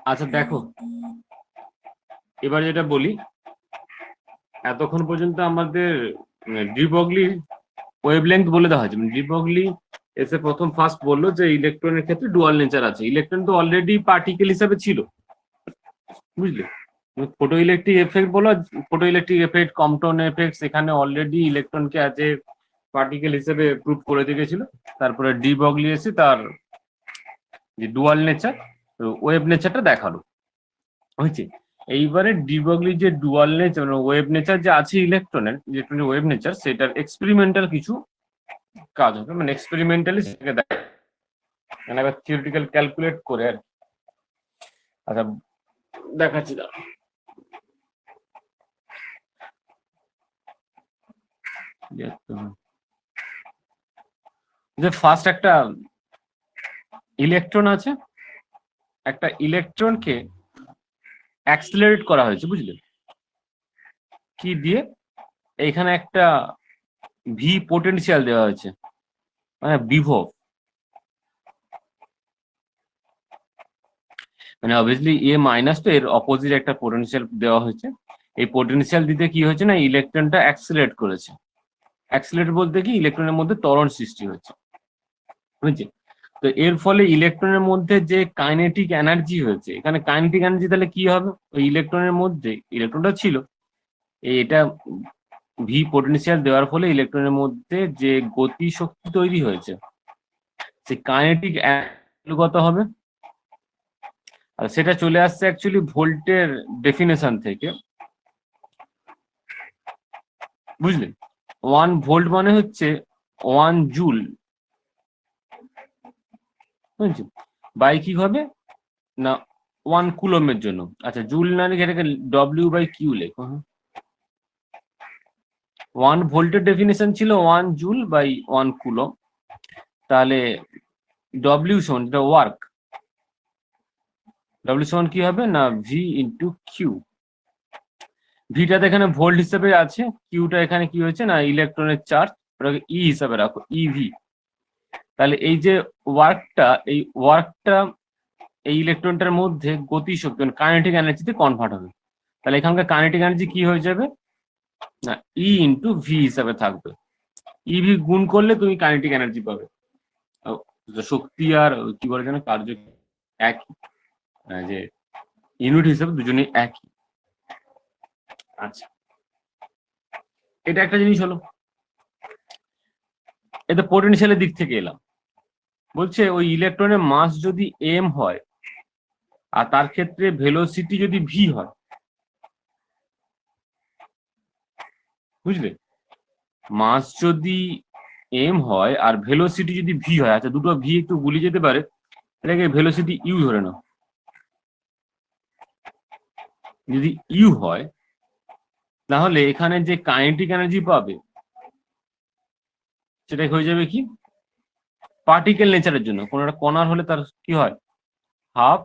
আচ্ছা দেখো, এবার যেটা বলি, এতক্ষণ পর্যন্ত আমাদের ডি ব্রগলি ওয়েভলেংথ বলে দেওয়া হয়েছে। ডি ব্রগলি এসে প্রথম ফার্স্ট বললো যে ইলেকট্রনের ক্ষেত্রে ডুয়াল নেচার আছে। ইলেকট্রন তো অলরেডি পার্টিকেল হিসাবে ছিল, বুঝলে? ফটো ইলেকট্রিক এফেক্ট বলো, photo electric effect, Compton effect, সেখানে অলরেডি ইলেকট্রনকে অ্যাজ এ পার্টিকেল হিসেবে প্রুভ করে দিয়েছিল। তারপরে ডি ব্রগলি এসে তার যে ডুয়াল নেচার, ওয়েভ নেচারটা দেখালো, হয়েছে। এইবারে ডি ব্রগলির যে ডুয়াল নেচার, ওয়েভ নেচার যে আছে ইলেকট্রনের, ইলেকট্রনের ওয়েভ নেচার, সেটার এক্সপেরিমেন্টাল কিছু কাজ হবে, মানে এক্সপেরিমেন্টালি সেটাকে দেখা, মানে এবার থিওরিটিক্যাল ক্যালকুলেট করে আর কি। আচ্ছা দেখাচ্ছি, দাঁড়াও। যে ফার্স্ট একটা ইলেকট্রন আছে, একটা ইলেকট্রনকে অ্যাক্সিলারেট করা হয়েছে, বুঝলে? কি দিয়ে? এইখানে একটা ভি পোটেনশিয়াল দেওয়া হয়েছে, মানে বিভব, মানে অবভিয়াসলি এ মাইনাস, তো এর অপোজিট একটা পোটেনশিয়াল দেওয়া হয়েছে। এই পোটেনশিয়াল দিতে কি হয়েছে না, ইলেকট্রনটা অ্যাক্সিলারেট করেছে। অ্যাক্সিলারেট বলতে কি, ইলেকট্রনের মধ্যে ত্বরণ সৃষ্টি হচ্ছে, বুঝছে? তো এর ফলে ইলেকট্রনের মধ্যে যে কাইনেটিক এনার্জি হয়েছে, এখানে কাইনেটিক এনার্জি তাহলে কি হবে, ওই ইলেকট্রনের মধ্যে, ইলেকট্রনটা ছিল, এটা ভি পোটেনশিয়াল দেওয়ার ফলে ইলেকট্রনের মধ্যে যে গতি শক্তি তৈরি হয়েছে, সেই কাইনেটিক কত হবে? আর সেটা চলে আসছে অ্যাকচুয়ালি ভোল্টের ডেফিনেশন থেকে, বুঝলে? 1 ভোল্ট মানে হচ্ছে 1 জুল, বুঝছি। বাই কি হবে না, 1 কুলমের জন্য। আচ্ছা জুল না লিখে এটাকে ডব্লিউ বাই কিউ লেখো। 1 ভোল্টের ডেফিনেশন ছিল 1 জুল বাই 1 কুলম। তাহলে ডব্লিউ সমান, যেটা ওয়ার্ক, ডব্লিউ সমান কি হবে না, ভি ইন্টু কিউ। ভিটাতে এখানে ভোল্ট হিসেবে আছে, কিউটা এখানে কি হয়েছে না, ইলেকট্রনের চার্জ, ওটাকে ই হিসাবে রাখো, ইভি। তাহলে এই যে ওয়ার্কটা এই ইলেকট্রনটার মধ্যে গতি শক্তি, মানে কাইনেটিক এনার্জিতে কনভার্ট হবে। তাহলে এখানকার কাইনেটিক এনার্জি কি হয়ে যাবে না, ই ইন্টু ভি হিসাবে থাকবে। ইভি গুণ করলে তুমি কাইনেটিক এনার্জি পাবে। শক্তি আর কি বলে যেন, কার্য একই, যে ইউনিট হিসেবে দুজনেই একই। আচ্ছা, এটা একটা জিনিস হলো। এতে পোটেনশিয়ালের দিক থেকে এলাম। বলছে ওই ইলেকট্রনের মাস যদি এম হয় আর তার ক্ষেত্রে ভেলোসিটি যদি ভি হয়, বুঝলে? মাস যদি এম হয় আর ভেলোসিটি যদি ভি হয়, আচ্ছা দুটো ভি একটু গুলিয়ে যেতে পারে, এটাকে ভেলোসিটি ইউ ধরে নাও। যদি ইউ হয় তাহলে এখানে যে কাইনেটিক এনার্জি পাবে সেটা হয়ে যাবে কি, পার্টিকেল নেচারের জন্য কোন একটা কণার হলে তার কি হয়, হাফ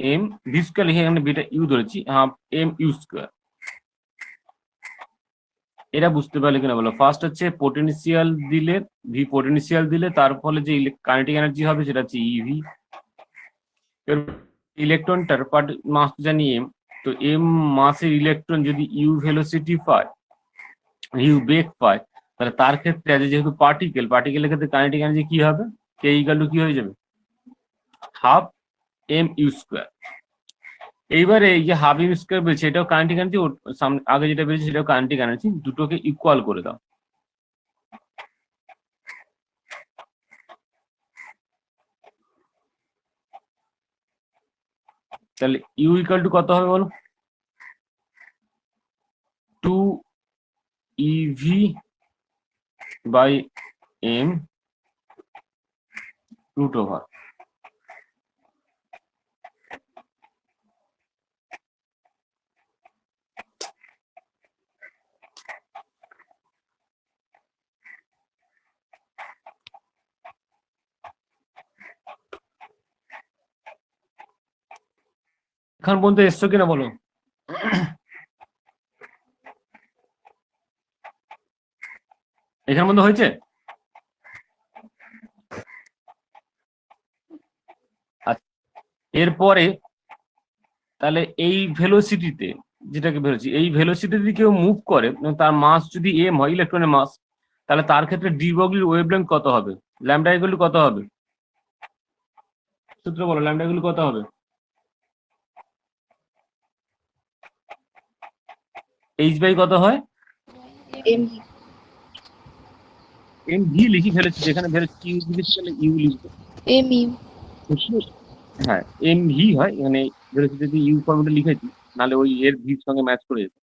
এম ভি স্কোয়ার, লিখে এখানে বিটা ইউ ধরেছি, হাফ এম ইউ স্কোয়ার। এটা বুঝতে পারলে কিনা বলো? ফার্স্ট হচ্ছে পোটেনশিয়াল দিলে, ভি পোটেনশিয়াল দিলে তার ফলে যে কাইনেটিক এনার্জি হবে সেটা হচ্ছে ইভি। ইলেকট্রনটার মাস জানি এম, তো এম মাসের ইলেকট্রন যদি ইউ ভেলোসিটি পায়, ইউ বেগ পায়, তাহলে তার ক্ষেত্রে আছে যেহেতু পার্টিকেলের ক্ষেত্রে কাইনেটিক এনার্জি কি হবে, কে ইকুয়াল টু কি হয়ে যাবে, হাফ এম ইউ স্কোয়ার। এইবারে এই যে হাফ এম স্কোয়ার বলছে, এটাও কাইনেটিক এনার্জি, আগে যেটা বেরিয়েছে সেটাও কাইনেটিক এনার্জি, দুটোকে ইকুয়াল করে দাও। তাহলে ইউ ইকুয়াল টু কত হবে বলো, 2 EV by M root over. এখন পর্যন্ত এসছো কিনা বলো? এখান পর্যন্ত হয়েছে? আচ্ছা, এরপরে তাহলে এই ভেলোসিটিতে, যেটাকে ভেলোসিটি, এই ভেলোসিটিতে কেউ মুভ করে এবং তার মাস যদি এম হয়, ইলেকট্রনের মাস, তাহলে তার ক্ষেত্রে ডি ব্রগলির ওয়েভলেংথ কত হবে? ল্যামডা ইকুয়াল টু কত হবে? সূত্র বলো, ল্যামডা ইকুয়াল টু কত হবে? এইচ বাই কত হয়? এম এম ভি লিখি ফেলেছি, যেখানে ভেলোসিটি ইউ লিখেছি তাহলে ইউ লিখবো। এম ইউ হ্যাঁ, এম ভি হয়, মানে ভেলোসিটি ইউ ফর্মুলা লিখেছি, নাহলে ওই এর ভির সঙ্গে ম্যাচ করে যেত,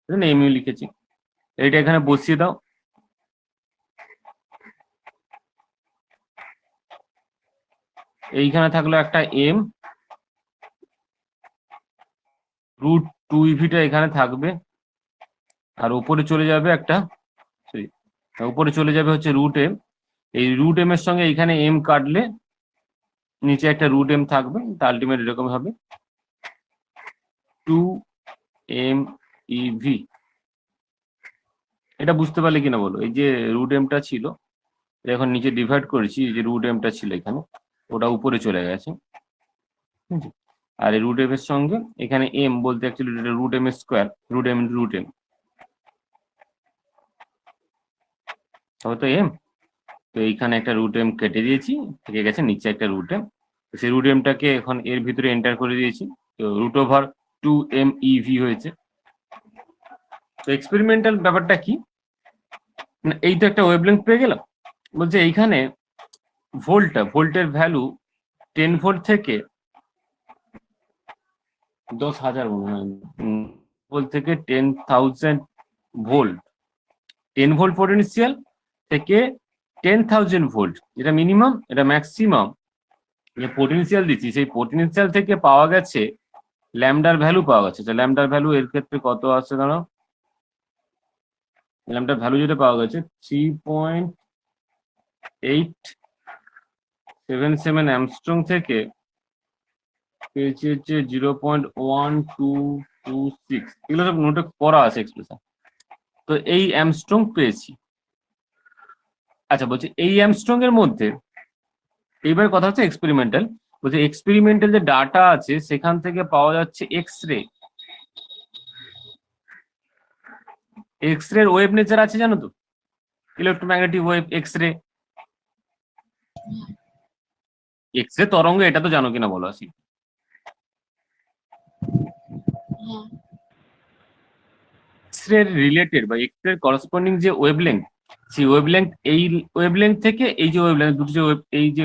সেজন্য এম ইউ লিখেছি। এইটা এখানে বসিয়ে দাও। এইখানে থাকলো একটা এম, রুট টু ইভিটা এখানে থাকবে, আর উপরে চলে যাবে একটা, সরি, উপরে চলে যাবে হচ্ছে রুট এম। এই রুট এম এর সঙ্গে এখানে এম কাটলে নিচে একটা রুট এম থাকবে, তা আলটিমেট এরকম হবে 2 MEV। এটা বুঝতে পারলে কিনা বলো? এই যে রুট এমটা ছিল, এখন নিচে ডিভাইড করেছি, এই যে রুট এমটা ছিল এখানে, ওটা উপরে চলে গেছে, ঠিক আছে? আর এই রুট এম এর সঙ্গে এখানে এম বলতে actually root M square, root M root M, তবে তো এম, তো এইখানে একটা রুট এম কেটে দিয়েছি, থেকে গেছে নিচে একটা রুট এম, সেই রুট এমটাকে এখন এর ভিতরে এন্টার করে দিয়েছি, তো রুট ওভার 2MEV হয়েছে। তো এক্সপেরিমেন্টাল ব্যাপারটা কি, এই তো একটা ওয়েভলেংথ পেয়ে গেলাম, বলছে এইখানে ভোল্টের ভ্যালু 10 ভোল্ট থেকে 10,000 ভোল্ট থেকে 10,000 ভোল্ট, 10 ভোল্ট পটেনশিয়াল থেকে 10,000 ভোল্ট, যেটা মিনিমাম, এটা ম্যাক্সিমাম যে পটেনশিয়াল দিচ্ছি, সেই পটেনশিয়াল থেকে পাওয়া গেছে ল্যামডার ভ্যালু পাওয়া গেছে। ল্যামডার ভ্যালু এর ক্ষেত্রে কত আসছে দাঁড়াও, ল্যামডার ভ্যালু যেটা পাওয়া গেছে 3.877 অ্যামস্ট্রং থেকে পেয়েছি হচ্ছে 0.1226, এগুলো সব নোটে করা আছে এক্সপ্রেশন। তো এই অ্যামস্ট্রং পেয়েছি। আচ্ছা, বলছি এই অ্যামস্ট্রং এর মধ্যে এইবার কথা হচ্ছে এক্সপেরিমেন্টাল, বলছে এক্সপেরিমেন্টাল যে ডাটা আছে সেখান থেকে পাওয়া যাচ্ছে X ray. X ray wave nature আছে জানো তো, electromagnetic wave, X ray, X ray তরঙ্গ, এটা তো জানো কিনা বলো আসি। এক্স রে রিলেটেড বা এক্স রে করসপন্ডিং যে ওয়েভলেংথ, সেই ওয়েভলেংথ, এই ওয়েভলেংথ থেকে এই যে ওয়েভলেংথ দুটো যে এই যে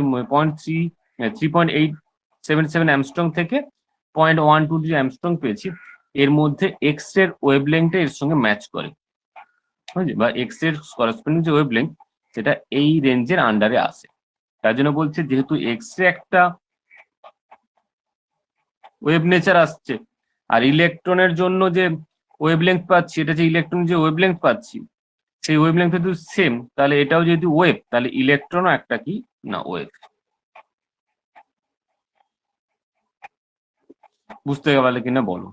3.877 অ্যামস্ট্রং থেকে 0.123 অ্যামস্ট্রং পেয়েছি, এর মধ্যে এক্স রে ওয়েভলেংথটা এর সঙ্গে ম্যাচ করে, বুঝলি? বা এক্স রে করসপন্ডিং যে ওয়েভলেংথ সেটা এই রেঞ্জের আন্ডারে আসে। তার জন্য বলছে যেহেতু এক্স রে একটা ওয়েভ নেচার আসছে, আর ইলেকট্রনের জন্য যে ওয়েভলেংথ পাচ্ছি, এটা যে ইলেকট্রনের যে ওয়েভলেংথ পাচ্ছি, সেই ওয়েভলেংথ যদি সেম, তাহলে এটাও যদি ওয়েভ, তাহলে ইলেকট্রনও একটা কি না ওয়েভ। বুঝতে পারলে কিনা বলো?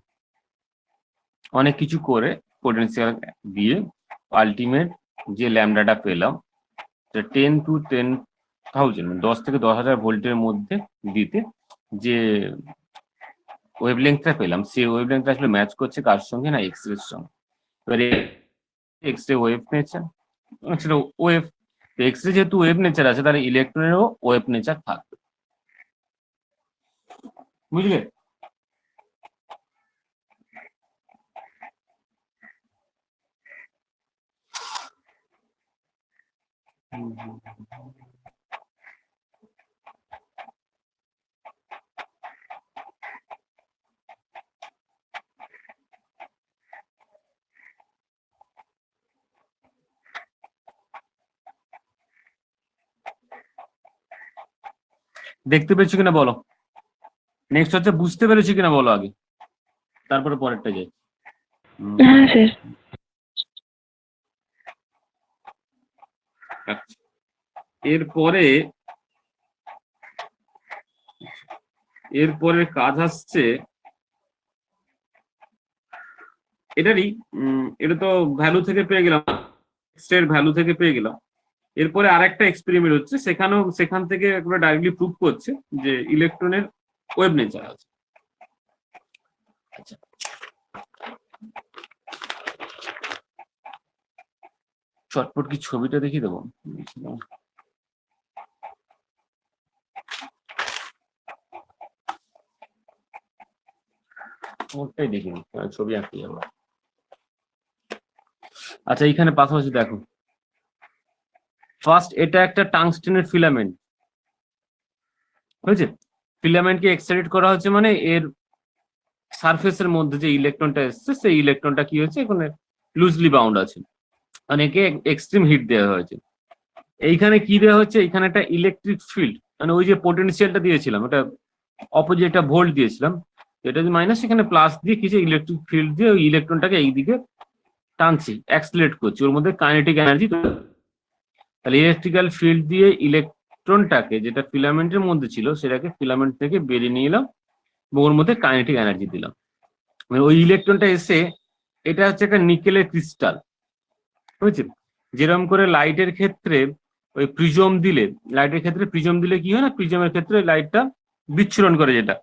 অনেক কিছু করে পোটেনশিয়াল দিয়ে আলটিমেট যে ল্যামডাটা পেলাম 10 to 10,000, 10 থেকে 10,000 ভোল্টের মধ্যে দিতে যে ওয়েভলেংথটা পেলাম, সেই ওয়েভলেংথটা আসলে ম্যাচ করছে কার সঙ্গে না এক্স রে সঙ্গে। এবারে এক্স রে ওয়েভ নেচার, সেটা ওয়েভ, এক্স রে যেহেতু ওয়েভ নেচার আছে, তাহলে ইলেকট্রনেরও ওয়েভ নেচার থাকবে, বুঝলে? দেখতে পেয়েছো কিনা বলো? নেক্সট হচ্ছে বুঝতে পেরেছি কিনা বলো আগে, তারপরে পরেরটা যাই। হ্যাঁ স্যার। আচ্ছা, এরপরে এরপরে কাজ আসছে এটারই, এটা তো ভ্যালু থেকে পেয়ে গেলাম, এর ভ্যালু থেকে পেয়ে গেলাম। এরপরে আরেকটা এক্সপেরিমেন্ট হচ্ছে, সেখান থেকে একবার ডাইরেক্টলি প্রুভ করছে যে ইলেকট্রনের ওয়েভ নেচার আছে। আচ্ছা, চটপট কি ছবিটা দেখিয়ে দেবো? ওটাই দেখিনি, ছবি আঁকি যাবো। আচ্ছা, এইখানে পাশাপাশি দেখো, ফার্স্ট এটা একটা টাংস্টেনের ফিলামেন্ট হয়েছে। ফিলামেন্টকে এক্সাইটেড করা হচ্ছে মানে এর সারফেসের মধ্যে যে ইলেকট্রনটা এসছে সেই ইলেকট্রনটা কি হচ্ছে, এখানে লুজলি বাউন্ড আছে, মানে একে এক্সট্রিম হিট দেওয়া হয়েছে। এইখানে কি দেওয়া হচ্ছে, এখানে একটা ইলেকট্রিক ফিল্ড, মানে ওই যে পোটেনশিয়ালটা দিয়েছিলাম ওটা অপোজিট একটা ভোল্ট দিয়েছিলাম, এটা যদি মাইনাস এখানে প্লাস দিয়ে কিছু ইলেকট্রিক ফিল্ড দিয়ে ওই ইলেকট্রনটাকে এইদিকে টানছি, অ্যাক্সিলারেট করছি, ওর মধ্যে কাইনেটিক এনার্জি। তাহলে ইলেকট্রিক্যাল ফিল্ড দিয়ে ইলেকট্রনটাকে যেটা ফিলামেন্টের মধ্যে ছিল সেটাকে ফিলামেন্ট থেকে বেরিয়ে নিয়ে এলাম এবং ওর মধ্যে কাইনেটিক এনার্জি দিলাম। মানে ওই ইলেকট্রনটা এসে, এটা হচ্ছে একটা নিকেলের ক্রিস্টাল, বুঝছি। যেরকম করে লাইটের ক্ষেত্রে ওই প্রিজম দিলে, লাইটের ক্ষেত্রে প্রিজম দিলে কি হয় না, প্রিজমের ক্ষেত্রে লাইটটা বিচ্ছুরণ করে, যেটা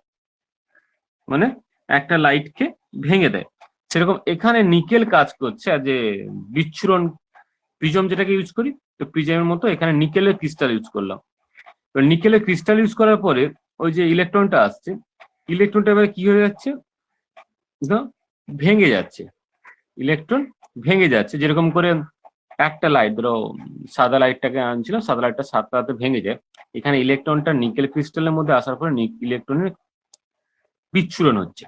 মানে একটা লাইটকে ভেঙে দেয়, সেরকম এখানে নিকেল কাজ করছে আর যে বিচ্ছুরণ, প্রিজম যেটাকে ইউজ করি, তো প্রিজমের মতো এখানে নিকেলের ক্রিস্টাল ইউজ করলাম। এবার নিকেলের ক্রিস্টাল ইউজ করার পরে ওই যে ইলেকট্রনটা আসছে, ইলেকট্রনটা এবার কি হয়ে যাচ্ছে, ভেঙে যাচ্ছে, ইলেকট্রন ভেঙে যাচ্ছে। যেরকম করে একটা লাইট, ধরো সাদা লাইটটাকে আনছিলাম, সাদা লাইটটা সাতটাতে ভেঙে যায়, এখানে ইলেকট্রনটা নিকেল ক্রিস্টালের মধ্যে আসার পরে ইলেকট্রনের বিচ্ছুরণ হচ্ছে,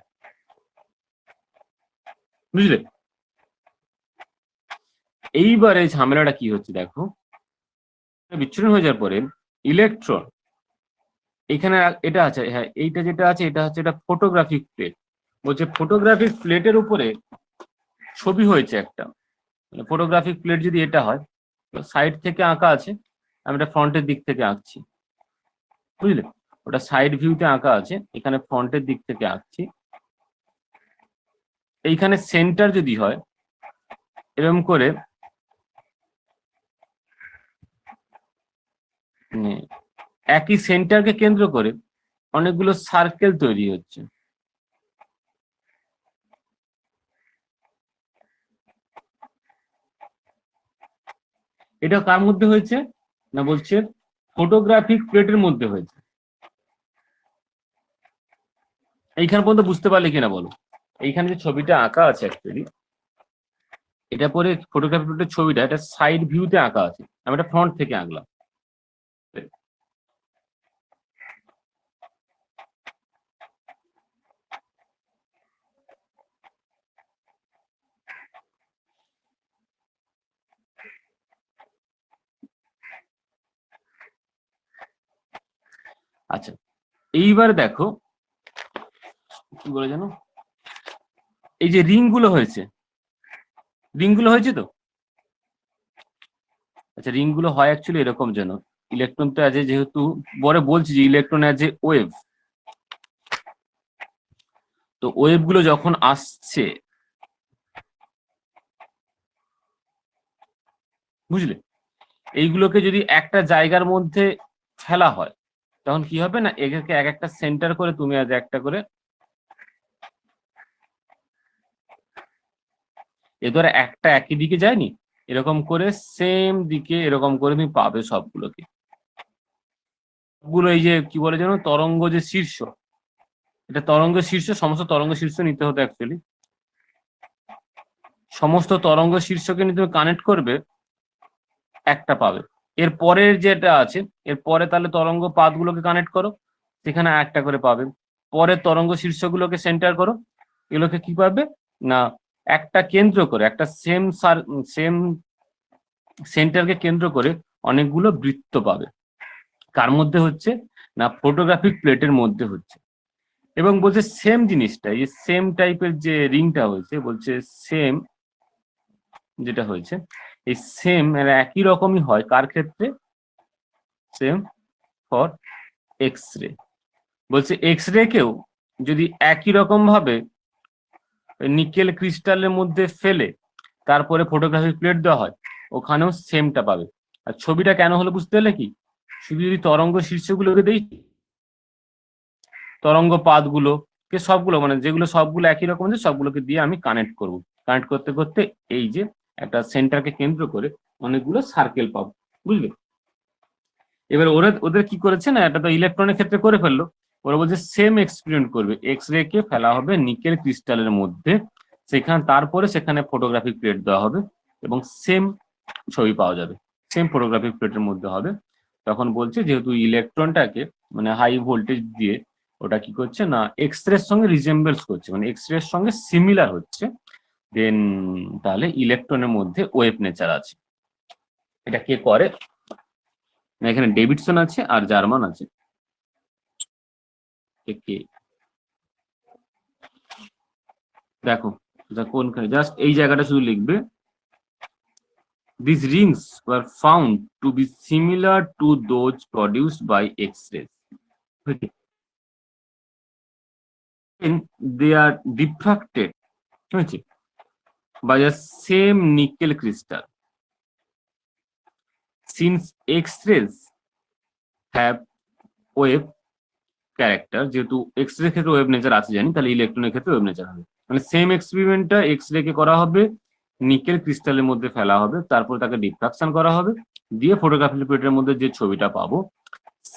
বুঝলে। এইবারে ঝামেলাটা কি হচ্ছে দেখো, বিচ্ছুরণ হয়ে যাওয়ার পরে ইলেকট্রন এখানে এটা আছে, হ্যাঁ এইটা যেটা আছে এটা হচ্ছে এটা ফটোগ্রাফিক প্লেট, বলছে ফটোগ্রাফিক প্লেটের উপরে ছবি হয়েছে একটা। ফটোগ্রাফিক প্লেট যদি এটা হয়, সাইড থেকে আঁকা আছে, আমি এটা ফ্রন্টের দিক থেকে আঁকছি, বুঝলে। ওটা সাইড ভিউতে আঁকা আছে, এখানে ফ্রন্টের দিক থেকে আঁকছি। এইখানে সেন্টার যদি হয় এরকম করে, একই সেন্টারকে কেন্দ্র করে অনেকগুলো সার্কেল তৈরি হচ্ছে, এটা কার মধ্যে হয়েছে না, বলছে ফটোগ্রাফিক প্লেটের মধ্যে হয়েছে। এইখানে পর্যন্ত বুঝতে পারলে কিনা বলো? এইখানে যে ছবিটা আঁকা আছে অ্যাকচুয়ালি, এটা পরে ফটোগ্রাফিক প্লেটের ছবিটা এটা সাইড ভিউতে আঁকা আছে, আমি এটা ফ্রন্ট থেকে আঁকলাম। আচ্ছা, এইবার দেখো কি বলে জানো, এই যে রিং গুলো হয়েছে, রিং গুলো হয়েছে তো। আচ্ছা, রিং গুলো হয় অ্যাকচুয়ালি এরকম যেন, ইলেকট্রন তো আছে, যেহেতু পরে বলছি যে ইলেকট্রন আছে ওয়েভ, তো ওয়েভ গুলো যখন আসছে, বুঝলে, এইগুলোকে যদি একটা জায়গার মধ্যে ফেলা হয় তখন কি হবে না, একে এক একটা সেন্টার করে তুমি আজ একটা করে, এ ধরে একটা একই দিকে যায়নি, এরকম করে সেম দিকে এরকম করে তুমি পাবে সবগুলোকে। সবগুলো এই যে কি বলে যেন, তরঙ্গ যে শীর্ষ, এটা তরঙ্গ শীর্ষ, সমস্ত তরঙ্গ শীর্ষ নিতে হতো অ্যাকচুয়ালি, সমস্ত তরঙ্গ শীর্ষকে নিয়ে তুমি কানেক্ট করবে, একটা পাবে। এর পরের যেটা আছে, এর পরে তাহলে তরঙ্গ পাতগুলোকে কানেক্ট করো, সেখানে একটা করে পাবে। পরের তরঙ্গ শীর্ষগুলোকে সেন্টার করো, এগুলোকে কি পাবে না, একটা কেন্দ্র করে, একটা সেম সেম সেন্টারকে কেন্দ্র করে অনেকগুলো বৃত্ত পাবে। কার মধ্যে হচ্ছে না, ফটোগ্রাফিক প্লেটের মধ্যে হচ্ছে। এবং বলছে সেম জিনিসটা, এই সেম টাইপের যে রিংটা হয়েছে, বলছে সেম যেটা হয়েছে, এই সেম একই রকমই হয় কার ক্ষেত্রে, সেম ফর এক্স রে। বলছে এক্স রে কেও যদি একই রকম ভাবে নিকেল ক্রিস্টালের মধ্যে ফেলে তারপরে ফটোগ্রাফিক প্লেট দেওয়া হয়, ওখানেও সেমটা পাবে। আর ছবিটা কেন হলো বুঝতে পারলে কি, শুধু যদি তরঙ্গ শীর্ষগুলোকে দেই, তরঙ্গ পাতগুলো কে সবগুলো মানে যেগুলো সবগুলো একই রকম আছে সবগুলোকে দিয়ে আমি কানেক্ট করব। কানেক্ট করতে করতে এই যে একটা সেন্টারকে কেন্দ্র করে অনেকগুলো সার্কেল পাবো, বুঝলে? এবার ওদের কি করেছে না, এটা তো ইলেকট্রনের ক্ষেত্রে করে ফেললো। ওরা বলছে সেম এক্সপেরিমেন্ট করবে, এক্স রে কে ফেলা হবে নিকেল ক্রিস্টালের মধ্যে, তারপরে সেখানে ফটোগ্রাফিক প্লেট দেওয়া হবে এবং সেম ছবি পাওয়া যাবে, সেম ফটোগ্রাফিক প্লেটের মধ্যে হবে। তখন বলছে যেহেতু ইলেকট্রনটাকে মানে হাই ভোল্টেজ দিয়ে ওটা কি করছে না এক্স রের সঙ্গে রিজেম্বলস করছে, মানে এক্স রের সঙ্গে সিমিলার হচ্ছে, দেন তাহলে ইলেকট্রনের মধ্যে ওয়েভ নেচার আছে। এটা কে করে? এখানে ডেভিডসন আছে আর জার্মান আছে। কে দেখো কোনখানে, জাস্ট এই জায়গাটা শুধু লিখবে, these rings were found to be similar to those produced by X-rays. Okay. And they are diffracted by the same nickel crystal. Since X-rays have wave character, যেহেতু এক্স-রে ক্ষেত্রে ওয়েভ নেচার আছে জানি, তাহলে ইলেকট্রনের ক্ষেত্রে ওয়েভ নেচার হবে। মানে same এক্সপেরিমেন্টটা X-ray কে করা হবে, নিকেল ক্রিস্টালের মধ্যে ফেলা হবে, তারপর তাকে ডিফ্রাকশন করা হবে, দিয়ে ফটোগ্রাফিক প্লেটের মধ্যে যে ছবিটা পাবো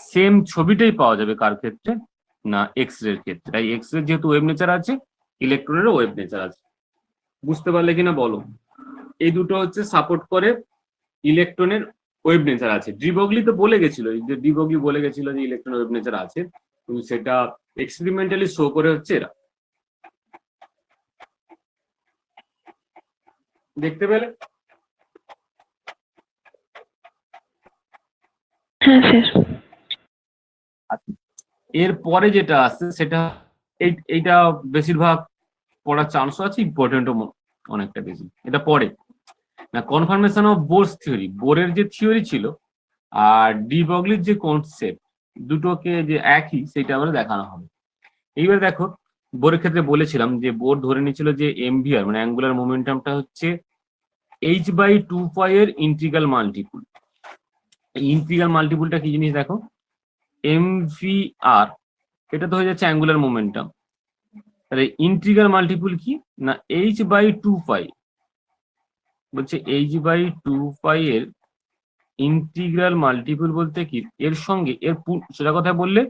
সেম ছবিটাই পাওয়া যাবে কার ক্ষেত্রে না এক্স রে ক্ষেত্রে। তাই এক্স রে যেহেতু ওয়েভ নেচার আছে, ইলেকট্রনেরও ওয়েভ নেচার আছে। বুঝতে পারলে কিনা বলো? এই দুটো হচ্ছে সাপোর্ট করে ইলেকট্রনের ওয়েভ নেচার আছে। ডিব্রগলি তো বলে গেছিল, যে ডিব্রগলি বলে গেছিল যে ইলেকট্রনের ওয়েভ নেচার আছে, কিন্তু সেটা এক্সপেরিমেন্টালি শো করে হচ্ছে এরা। দেখতে পেলে? হ্যাঁ স্যার। এরপরে যেটা আছে সেটা এইটা বেশিরভাগ পড়ার চান্স আছে, ইম্পর্টেন্টও অনেকটা বেশি। এটা পড়ে না কনফার্মেশন অফ বোরস থিওরি, বোরের যে থিওরি ছিল আর ডিব্রগলির যে কনসেপ্ট, দুটোকে যে একই সেটা আবার দেখানো হবে। এইবার দেখো, বোরের ক্ষেত্রে বলেছিলাম যে বোর ধরে নিয়েছিল যে এমভিআর মানে অ্যাঙ্গুলার মোমেন্টামটা হচ্ছে h/2π এর ইন্টিগ্রাল মাল্টিপুল। এই ইন্টিগ্রাল মাল্টিপুলটা কি জিনিস দেখো, mvr এটা তো হয়ে যাচ্ছে অ্যাঙ্গুলার মোমেন্টাম, তাহলে ইন্টিগ্রাল মাল্টিপুল কি না h/2π, বলছে h/2π এর ইন্টিগ্রাল মাল্টিপুল বলতে কি এর সঙ্গে এর সেটা কথা বললে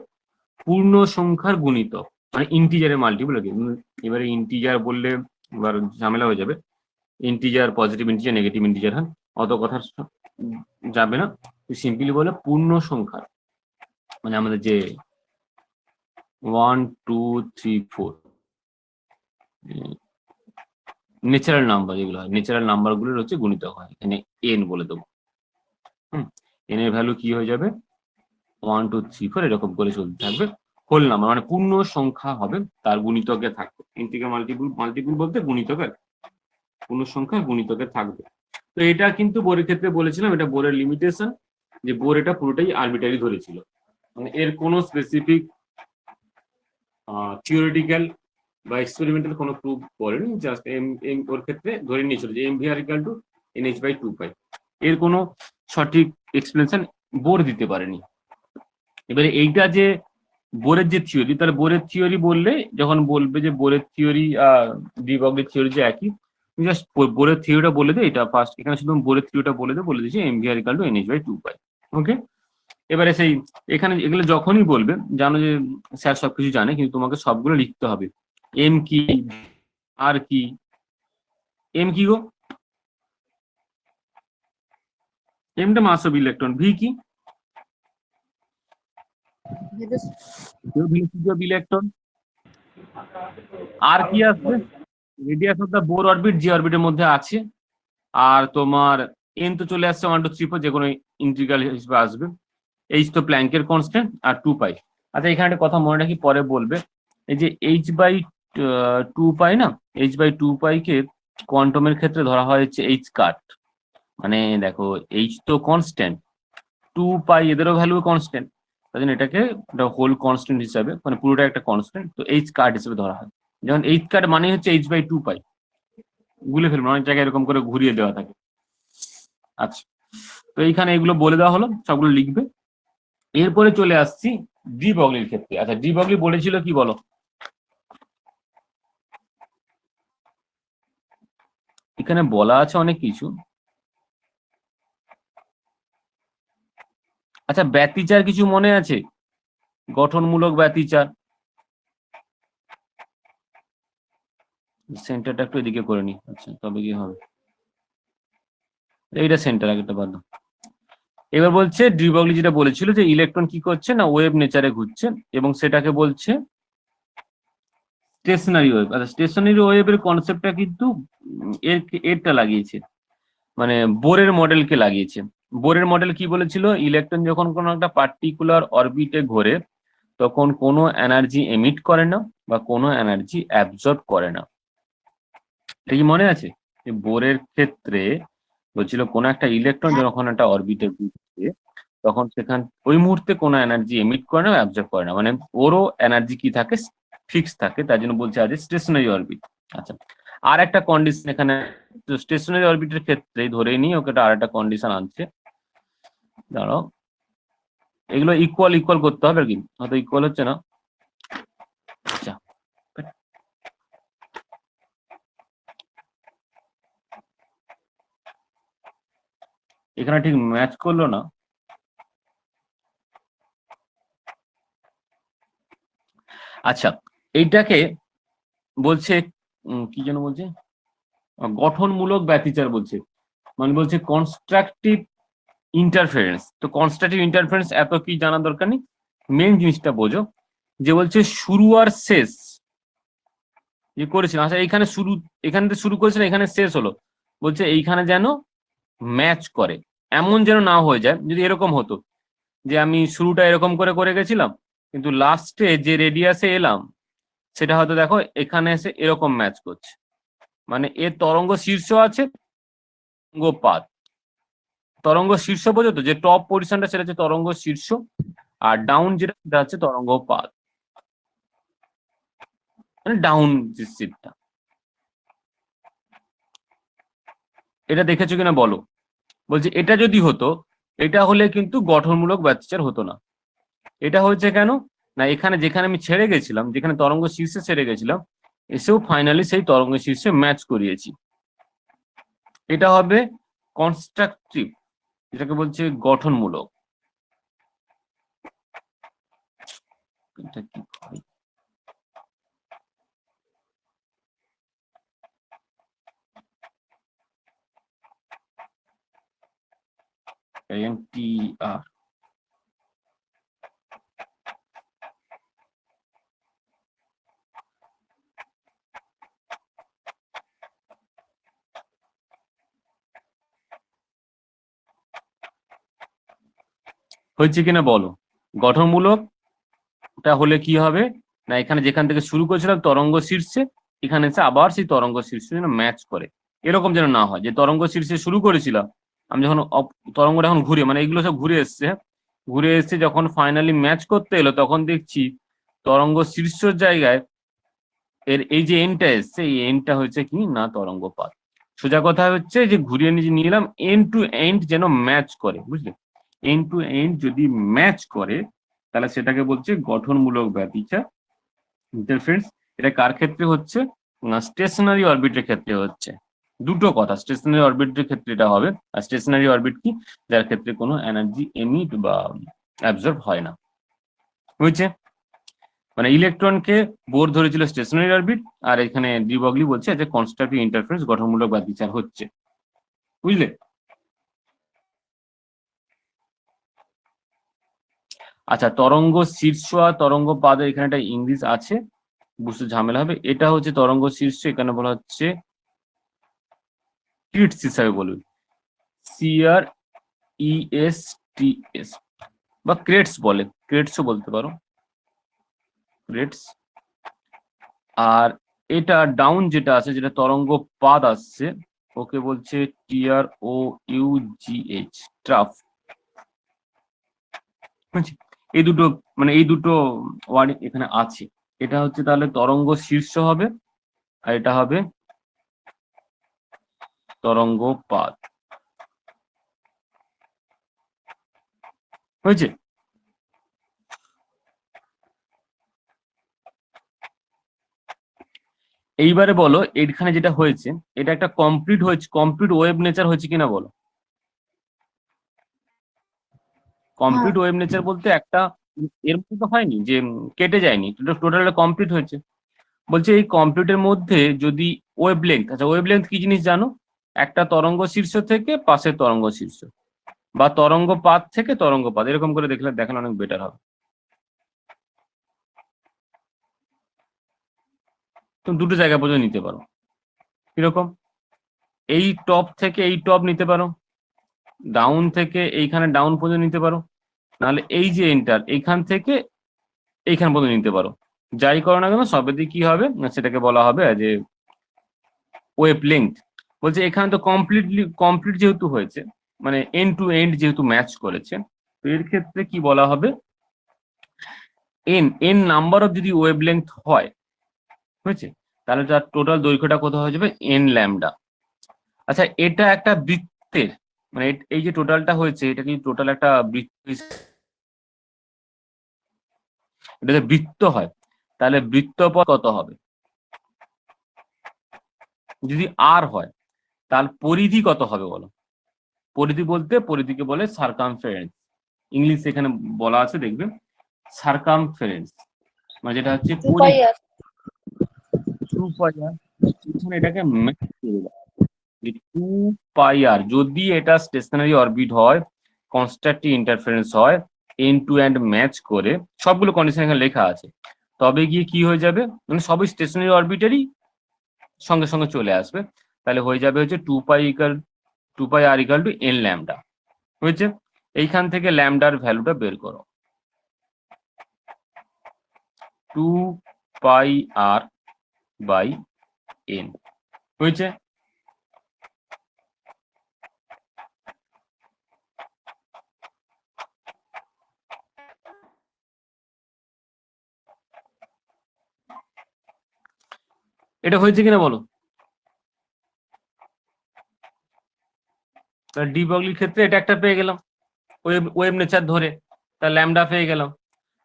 পূর্ণ সংখ্যার গুণিতক, মানে ইন্টিজারের মাল্টিপুল আর কি। এবারে ইন্টিজার বললে এবার ঝামেলা হয়ে যাবে, integer positive integer negative integer, হ্যাঁ অত কথা যাবে না, সিম্পলি বলে পূর্ণ সংখ্যা, মানে আমাদের যে 1 2 3 4 ন্যাচারাল নাম্বার যেগুলো হয়, ন্যাচারাল নাম্বার গুলোর হচ্ছে গুণিতক হয়, এখানে এন বলে দেবো। এন এর ভ্যালু কি হয়ে যাবে 1 2 3 4 এরকম করে চলতে থাকবে, হোল নাম্বার মানে পূর্ণ সংখ্যা হবে তার গুণিতকে থাকবে। ইন্টিগ্রাল মাল্টিপুল বলতে গুণিতকের পূর্ণ সংখ্যা গুণিতকে থাকবে। তো এটা কিন্তু বোরের ক্ষেত্রে বলেছিলাম, এটা বোরের লিমিটেশন, যে বোর এটা পুরোটাই আরবিটারি ধরেছিল, মানে এর কোনো স্পেসিফিক থিওরিটিক্যাল বা এক্সপেরিমেন্টাল কোনো প্রুফ করেনি, জাস্ট ওর ক্ষেত্রে ধরে নিয়েছিল যে mvr = nh/2π। এর কোনো সঠিক এক্সপ্লেনেশন বোর দিতে পারেনি। এবারে এইটা যে বোরের যে থিওরি, তাহলে বোরের থিওরি বললে যখন বলবে যে বোরের থিওরি ডিব্রগলির থিওরি যে একই, জাস্ট বোরের থিওরিটা বলে দে, এটা ফার্স্ট এখানে শুধু বোরের থিওরিটা বলে দিয়েছি mvr = nh/2π। ওকে, এবারে সেই এখানে এগুলো যখনই বলবে জানো যে স্যার সবকিছু জানে, কিন্তু তোমাকে সবগুলো লিখতে হবে। এম কি, আর কি, এম কি গো, এমটা মাস অফ ইলেকট্রন, ভি কি ইলেকট্রন, আর কি আসবে radius of the Bohr orbit যে অরবিটের মধ্যে আছে, আর তোমার এন তো চলে আসছে 1 2 3 4 যে কোনো ইন্টিগ্রাল হিসেবে আসবে, এইচ তো প্ল্যাঙ্কের কনস্ট্যান্ট, আর 2π। আচ্ছা এখানে একটা কথা মনে রাখি, পরে বলবে, এই যে h/2π না, h/2π কে কোয়ান্টামের ক্ষেত্রে ধরা হয় হচ্ছে এইচ কাট, মানে দেখো এইচ তো কনস্ট্যান্ট, 2π এদেরও ভ্যালু কনস্ট্যান্ট, তাই জন্য এটাকে হোল কনস্ট্যান্ট হিসাবে মানে পুরোটা একটা কনস্ট্যান্ট, তো এইচ কাট হিসেবে ধরা হয়। যেমন এইচ কাট মানে হচ্ছে h/2π, ভুলে ফেলবেন, অনেক জায়গায় এরকম করে ঘুরিয়ে দেওয়া থাকে। আচ্ছা, তো এইখানে এগুলো বলে দেওয়া হলো, সবগুলো লিখবে। এরপরে চলে আসছি ডিব্রগলির ক্ষেত্রে। আচ্ছা ডিব্রগলি বলেছিল কি বলো, এখানে বলা আছে অনেক কিছু। আচ্ছা, ব্যতিচার কিছু মনে আছে? গঠনমূলক ব্যতিচার। সেন্টারটা একটু এদিকে করে নি। আচ্ছা, তবে কি হবে? এইটা সেন্টার, আগেটা বাদ দাও। এবার বলছে ডি ব্রগলি যেটা বলেছিল যে ইলেকট্রন কি করছে না ওয়েভ নেচারে ঘুরছে, এবং সেটাকে বলছে স্টেশনারি ওয়েভ। আচ্ছা, স্টেশনারি ওয়েভের কনসেপ্টটা কিন্তু এরটা লাগিয়েছে, মানে বোরের মডেলকে লাগিয়েছে। বোরের মডেল কি বলেছিল? ইলেকট্রন যখন কোনো একটা পার্টিকুলার অরবিটে ঘোরে তখন কোনো এনার্জি এমিট করে না বা কোনো এনার্জি অ্যাবজর্ব করে না। এটা কি মনে আছে? যে বোরের ক্ষেত্রে বলছিল কোনো একটা ইলেকট্রন যখন একটা অরবিটে ঘুরছে তখন সেখান ওই মুহূর্তে কোনো এনার্জি এমিট করে না, অ্যাবজর্ব করে না, মানে ওরও এনার্জি কি থাকে, ফিক্স থাকে। তার জন্য বলছে আজ স্টেশনারি অরবিট। আচ্ছা, আর একটা কন্ডিশন এখানে, স্টেশনারি অরবিটের ক্ষেত্রে ধরে নিই ওকে, আর একটা কন্ডিশন আনছে। দাঁড়াও, এগুলো ইকুয়াল ইকুয়াল করতে হবে আর কি, হয়তো ইকুয়াল হচ্ছে না। আচ্ছা, এখানে ঠিক ম্যাচ করলো না। আচ্ছা, এইটাকে বলছে কি যেন বলছে, গঠনমূলক ব্যতিচার বলছে, মানে বলছে কনস্ট্রাকটিভ ইন্টারফারেন্স। তো কনস্ট্রাকটিভ ইন্টারফারেন্স এত কি জানা দরকার নেই, মেন জিনিসটা বোঝো যে বলছে শুরু আর শেষ যে করেছিল। আচ্ছা, এইখানে শুরু, এখান থেকে শুরু করেছিল, এখানে শেষ হলো, বলছে এইখানে যেন ম্যাচ করে। এমন যেন না হয়ে যায়, যদি এরকম হতো যে আমি শুরুটা এরকম করে করে গেছিলাম কিন্তু লাস্টে যে রেডিয়াসে এলাম সেটা হয়তো দেখো এখানে এসে এরকম ম্যাচ করছে, মানে এর তরঙ্গ শীর্ষ আছে, তরঙ্গ পাত। তরঙ্গ শীর্ষ বোঝো তো, যে টপ পজিশনটা সেটা হচ্ছে তরঙ্গ শীর্ষ, আর ডাউন যেটা সেটা হচ্ছে তরঙ্গ পাত, মানে ডাউন যে সিটটা। এটা দেখেছো কিনা বলো? বলছে এটা যদি হতো, এটা হলে কিন্তু গঠনমূলক ব্যতিচার হতো না। এটা হয়েছে কেন না, এখানে যেখানে আমি ছেড়ে গেছিলাম, যেখানে তরঙ্গ শীর্ষে ছেড়ে গেছিলাম, এসেও ফাইনালি সেই তরঙ্গ শীর্ষে ম্যাচ করিয়েছি। এটা হবে কনস্ট্রাকটিভ, যেটাকে বলছে গঠনমূলক। এটা কি হয়? টি আর হয়েছে কিনা বলো? গঠনমূলকটা হলে কি হবে না, এখানে যেখান থেকে শুরু করেছিলাম তরঙ্গ শীর্ষে, এখানে এসে আবার সেই তরঙ্গ শীর্ষে যেন ম্যাচ করে। এরকম যেন না হয় যে তরঙ্গ শীর্ষে শুরু করেছিলাম, আমি যখন তরঙ্গটা এখন ঘুরে, মানে এগুলো সব ঘুরে এসছে, ঘুরে এসে যখন ফাইনালি ম্যাচ করতে এলো তখন দেখছি তরঙ্গ শীর্ষের জায়গায় এর এই যে এন্ডটা এসছে, এই এন্ডটা হচ্ছে কি না তরঙ্গ পাত। সোজা কথা হচ্ছে যে ঘুরিয়ে নিয়ে এলাম, এন্ড টু এন্ড যেন ম্যাচ করে, বুঝলে? এন্ড টু এন্ড যদি ম্যাচ করে তাহলে সেটাকে বলছে গঠনমূলক ব্যতিচার, ইন্টারফারেন্স। এটা কার ক্ষেত্রে হচ্ছে না, স্টেশনারি অরবিটের ক্ষেত্রে হচ্ছে। দুটো কথা, স্টেশনারি অরবিটের ক্ষেত্রে এটা হবে, আর স্টেশনারি অরবিট কি, যার ক্ষেত্রে কোনো এনার্জি এমিট বা অ্যাবজর্ব হয় না। বুঝছে? মানে ইলেকট্রনকে বোর ধরেছিল স্টেশনারি অরবিট, আর এখানে ডি ব্রগলি বলছে যে কনস্ট্রাকটিভ ইন্টারফারেন্স গঠনমূলক ব্যতিচার হচ্ছে। বুঝলে? আচ্ছা, তরঙ্গ শীর্ষ আর তরঙ্গ পাদের এখানে একটা ইংলিশ আছে, বুঝতে ঝামেলা হবে। এটা হচ্ছে তরঙ্গ শীর্ষ, এখানে বলা হচ্ছে ক্রিটস হিসাবে বলবে, সিআর ইএস টি এস, বা ক্রেটস বলে, ক্রেটসও বলতে পারো, ক্রেটস। আর এটা ডাউন যেটা আছে, যেটা তরঙ্গ পাদ আসছে, ওকে বলছে টিআর ও ইউজিএইচ, ট্রাফ। এই দুটো, মানে এই দুটো ওয়ার্ড এখানে আছে। এটা হচ্ছে তাহলে তরঙ্গ শীর্ষ হবে, আর এটা হবে তরঙ্গ পাদ। হয়েছে? এইবারে বলো এইখানে যেটা হয়েছে এটা একটা কমপ্লিট হয়েছে, কমপ্লিট ওয়েব নেচার হয়েছে কিনা বলো। কমপ্লিট ওয়েব নেচার বলতে একটা এর মধ্যে তো হয়নি যে কেটে যায়নি, টোটাল কমপ্লিট হয়েছে। বলছে এই কমপ্লিটের মধ্যে যদি ওয়েব লেন্থ, আচ্ছা ওয়েব লেন্থ কি জিনিস জানো? একটা তরঙ্গ শীর্ষ থেকে পাশের তরঙ্গ শীর্ষ, বা তরঙ্গ পাত থেকে তরঙ্গ পাত, এরকম করে দেখলে দেখালে অনেক বেটার হবে। তুমি দুটো জায়গা পর্যন্ত নিতে পারো। কিরকম? এই টপ থেকে এই টপ নিতে পারো, ডাউন থেকে এইখানে ডাউন পর্যন্ত নিতে পারো, নাহলে এই যে এন্টার এইখান থেকে এইখান পর্যন্ত নিতে পারো। যাই করো না কেন সবেতে কি হবে না সেটাকে বলা হবে যে ওয়েব লেংথ। বলছে এখানে তো কমপ্লিট যেহেতু হয়েছে, মানে এন্ড টু এন্ড যেহেতু ম্যাচ করেছে, তো এর ক্ষেত্রে কি বলা হবে, এন নাম্বার অফ যদি ওয়েব লেংথ হয়, হয়েছে, তাহলে তার টোটাল দৈর্ঘ্যটা কত হয়ে যাবে, এন ল্যামডা। আচ্ছা এটা একটা বৃত্তের, মানে এই যে টোটালটা হয়েছে এটা কি টোটাল একটা বৃত্ত, এটা যদি বৃত্ত হয় তাহলে বৃত্তপথ কত হবে, যদি আর হয় তাহলে পরিধি কত হবে বলো। পরিধি বলতে পরিধিকে বলে সার্কামফারেন্স, ইংলিশ এখানে বলা আছে দেখবে সার্কামফারেন্স, মানে যেটা হচ্ছে পরিধি। 2 পাই আর, এখানে এটাকে ম্যাচ করে দাও, 2 পাই আর যদি এটা স্টেশনারি অরবিট হয়, কনস্ট্রাকটিভ ইন্টারফারেন্স হয়, এন্ড টু এন্ড ম্যাচ করে, সবগুলো কন্ডিশন এখানে লেখা আছে, তবে গিয়ে কি হয়ে যাবে, মানে সবই স্টেশনারি অরবিটেরই সঙ্গে সঙ্গে চলে আসবে, তাহলে হয়ে যাবে হচ্ছে 2 পাই আর ইকাল টু এন ল্যামডা। হয়েছে, এইখান থেকে ল্যামডার ভ্যালুটা বের করো, 2 পাই আর/n। হয়েছে, এটা হয়েছে কিনা বলো। ডি ব্রগলির ক্ষেত্রে এটা একটা পেয়ে গেলাম ওয়েব নেচার ধরে, তা ল্যামডা পেয়ে গেলাম।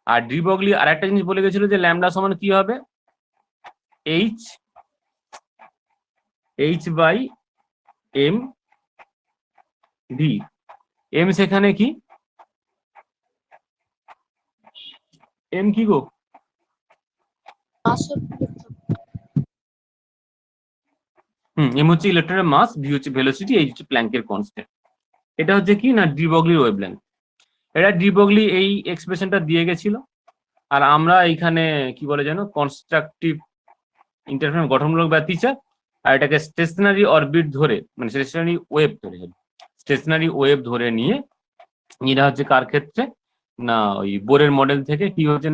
আর ডি ব্রগলি আর একটা জিনিস বলে গেছিল যে ল্যামডা সমান কি হবে, H by M V. M সেখানে কি, এম কি গো, এম হচ্ছে ইলেকট্রনের মাস, ভি হচ্ছে ভেলোসিটি, এই হচ্ছে প্ল্যাঙ্কের কনস্ট্যান্ট। এটা হচ্ছে কি না ডি ব্রগলির ওয়েভলেন্থ। এটা ডি ব্রগলি এই এক্সপ্রেশনটা দিয়ে গেছিল, আর আমরা এইখানে কি বলে জানো কনস্ট্রাকটিভ ইন্টারফারেন্স গঠনমূলক ব্যতিচার, আর এটাকে স্টেশনারি অরবিট ধরে, মানে স্টেশনারি ওয়েভ ধরে নিয়ে এরা হচ্ছে কার ক্ষেত্রে না ওই বোরের মডেল থেকে কি হচ্ছে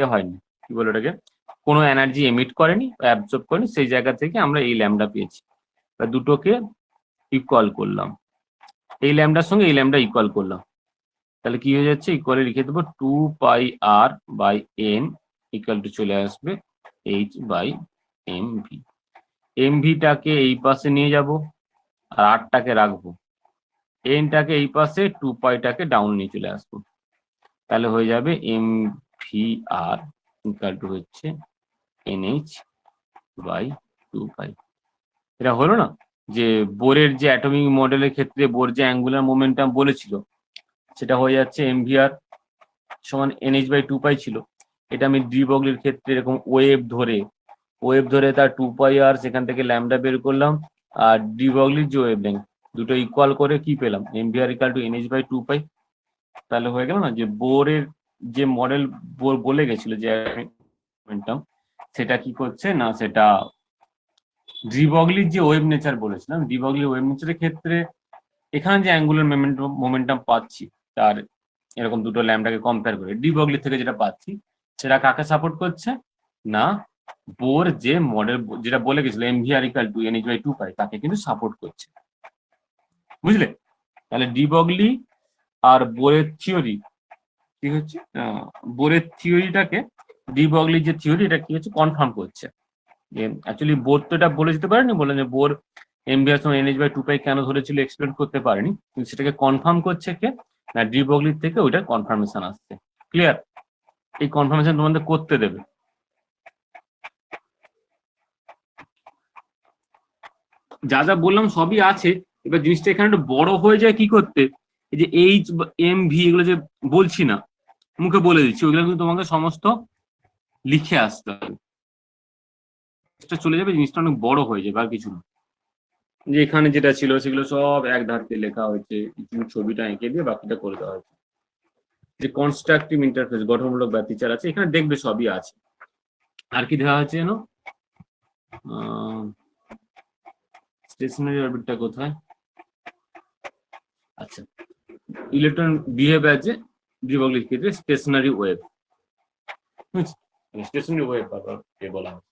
এ হয়নি, কি বলে ওটাকে, কোনো এনার্জি এমিট করেনি, অ্যাবজর্ব করেনি, সেই জায়গা থেকে আমরা এই ল্যামডা পেয়েছি। দুটোকে ইকুয়াল করলাম, এই ল্যামডার সঙ্গে এই ল্যামডা ইকুয়াল করলাম, তাহলে কি হয়ে যাচ্ছে, ইকুয়ালে লিখে দেবো 2 পাই আর/n ইকুয়াল টু চলে আসবে h/mv। mvটাকে এই পাশে নিয়ে যাব আর আরটাকে রাখবো, এনটাকে এই পাশে, 2 পাইটাকে ডাউন নিয়ে চলে আসবো, তাহলে হয়ে যাবে mvr ইকুয়াল টু হচ্ছে nh/2 পাই। এটা হলো না যে বোরের যে অ্যাটমিক মডেলের ক্ষেত্রে বোর যে অ্যাঙ্গুলার মোমেন্টাম বলেছিল সেটা হয়ে যাচ্ছে mvr সমান nh/2 পাই ছিল। এটা আমি ডি ব্রগলির ক্ষেত্রে এরকম ওয়েভ ধরে তার 2 পাই আর সেখান থেকে ল্যামডা বের করলাম, আর ডি ব্রগলির যে ওয়েভ লেন্থ দুটো ইকুয়াল করে কি পেলাম, mvr ইকুয়াল টু nh/2 পাই। তাহলে হয়ে গেল না যে বোরের যে মডেল বোর বলে গেছিল যে মোমেন্টাম, সেটা কি করছে না সেটা ডি ব্রগলির যে ওয়েভ নেচার বলেছিলাম, ডি ব্রগলির ওয়েভ নেচারের ক্ষেত্রে এখানে যে অ্যাঙ্গুলার মোমেন্টাম পাচ্ছি তার এরকম দুটো ল্যামডাকে কম্পেয়ার করে ডি ব্রগলি থেকে যেটা পাচ্ছি সেটা কাকে সাপোর্ট করছে না বোর যে মডেল যেটা বলে গেছিল mvr ইকুয়াল টু nh/2 পাই তাকে কিন্তু সাপোর্ট করছে, বুঝলে। তাহলে ডি ব্রগলি আর বোরের থিওরি কি হচ্ছে, বোরের থিওরিটাকে ডি ব্রগলির যে থিওরি এটা কি হচ্ছে কনফার্ম করছে, যে অ্যাকচুয়ালি বোর তো এটা বলে যেতে পারেনি, বলে যে বোর mvr সমান nh/2 পাই কেন ধরেছিল এক্সপ্লেন করতে পারেনি, কিন্তু সেটাকে কনফার্ম করছে কে না ডি ব্রগলির থেকে ওইটার কনফার্মেশন আসছে। ক্লিয়ার? এই কনফার্মেশন তোমাদের করতে দেবে। যা যা বললাম সবই আছে, এবার জিনিসটা এখানে একটু বড় হয়ে যায় কি করতে, এই যে এইচ এম ভি এগুলো যে বলছি না, মুখে বলে দিচ্ছি, ওইগুলো কিন্তু তোমাকে সমস্ত লিখে আসতে হবে, চলে যাবে, জিনিসটা অনেক বড় হয়ে যাবে আর কিছু না। যে এখানে যেটা ছিল সেগুলো সব এক ধারতে লেখা হয়েছে, কিছু ছবিটা এঁকে দিয়ে বাকিটা করে দেওয়া হয়েছে। যে কনস্ট্রাকটিভ ইন্টারফেস গঠনমূলক ব্যতিচার আছে, এখানে দেখবে সবই আছে। আর কি দেওয়া আছে জানো, স্টেশনারি অরবিটটা কোথায়, আচ্ছা, electron behave as a de ব্রগলির ক্ষেত্রে স্টেশনারি ওয়েভ, স্টেশনারি ওয়েভ বলা হয়।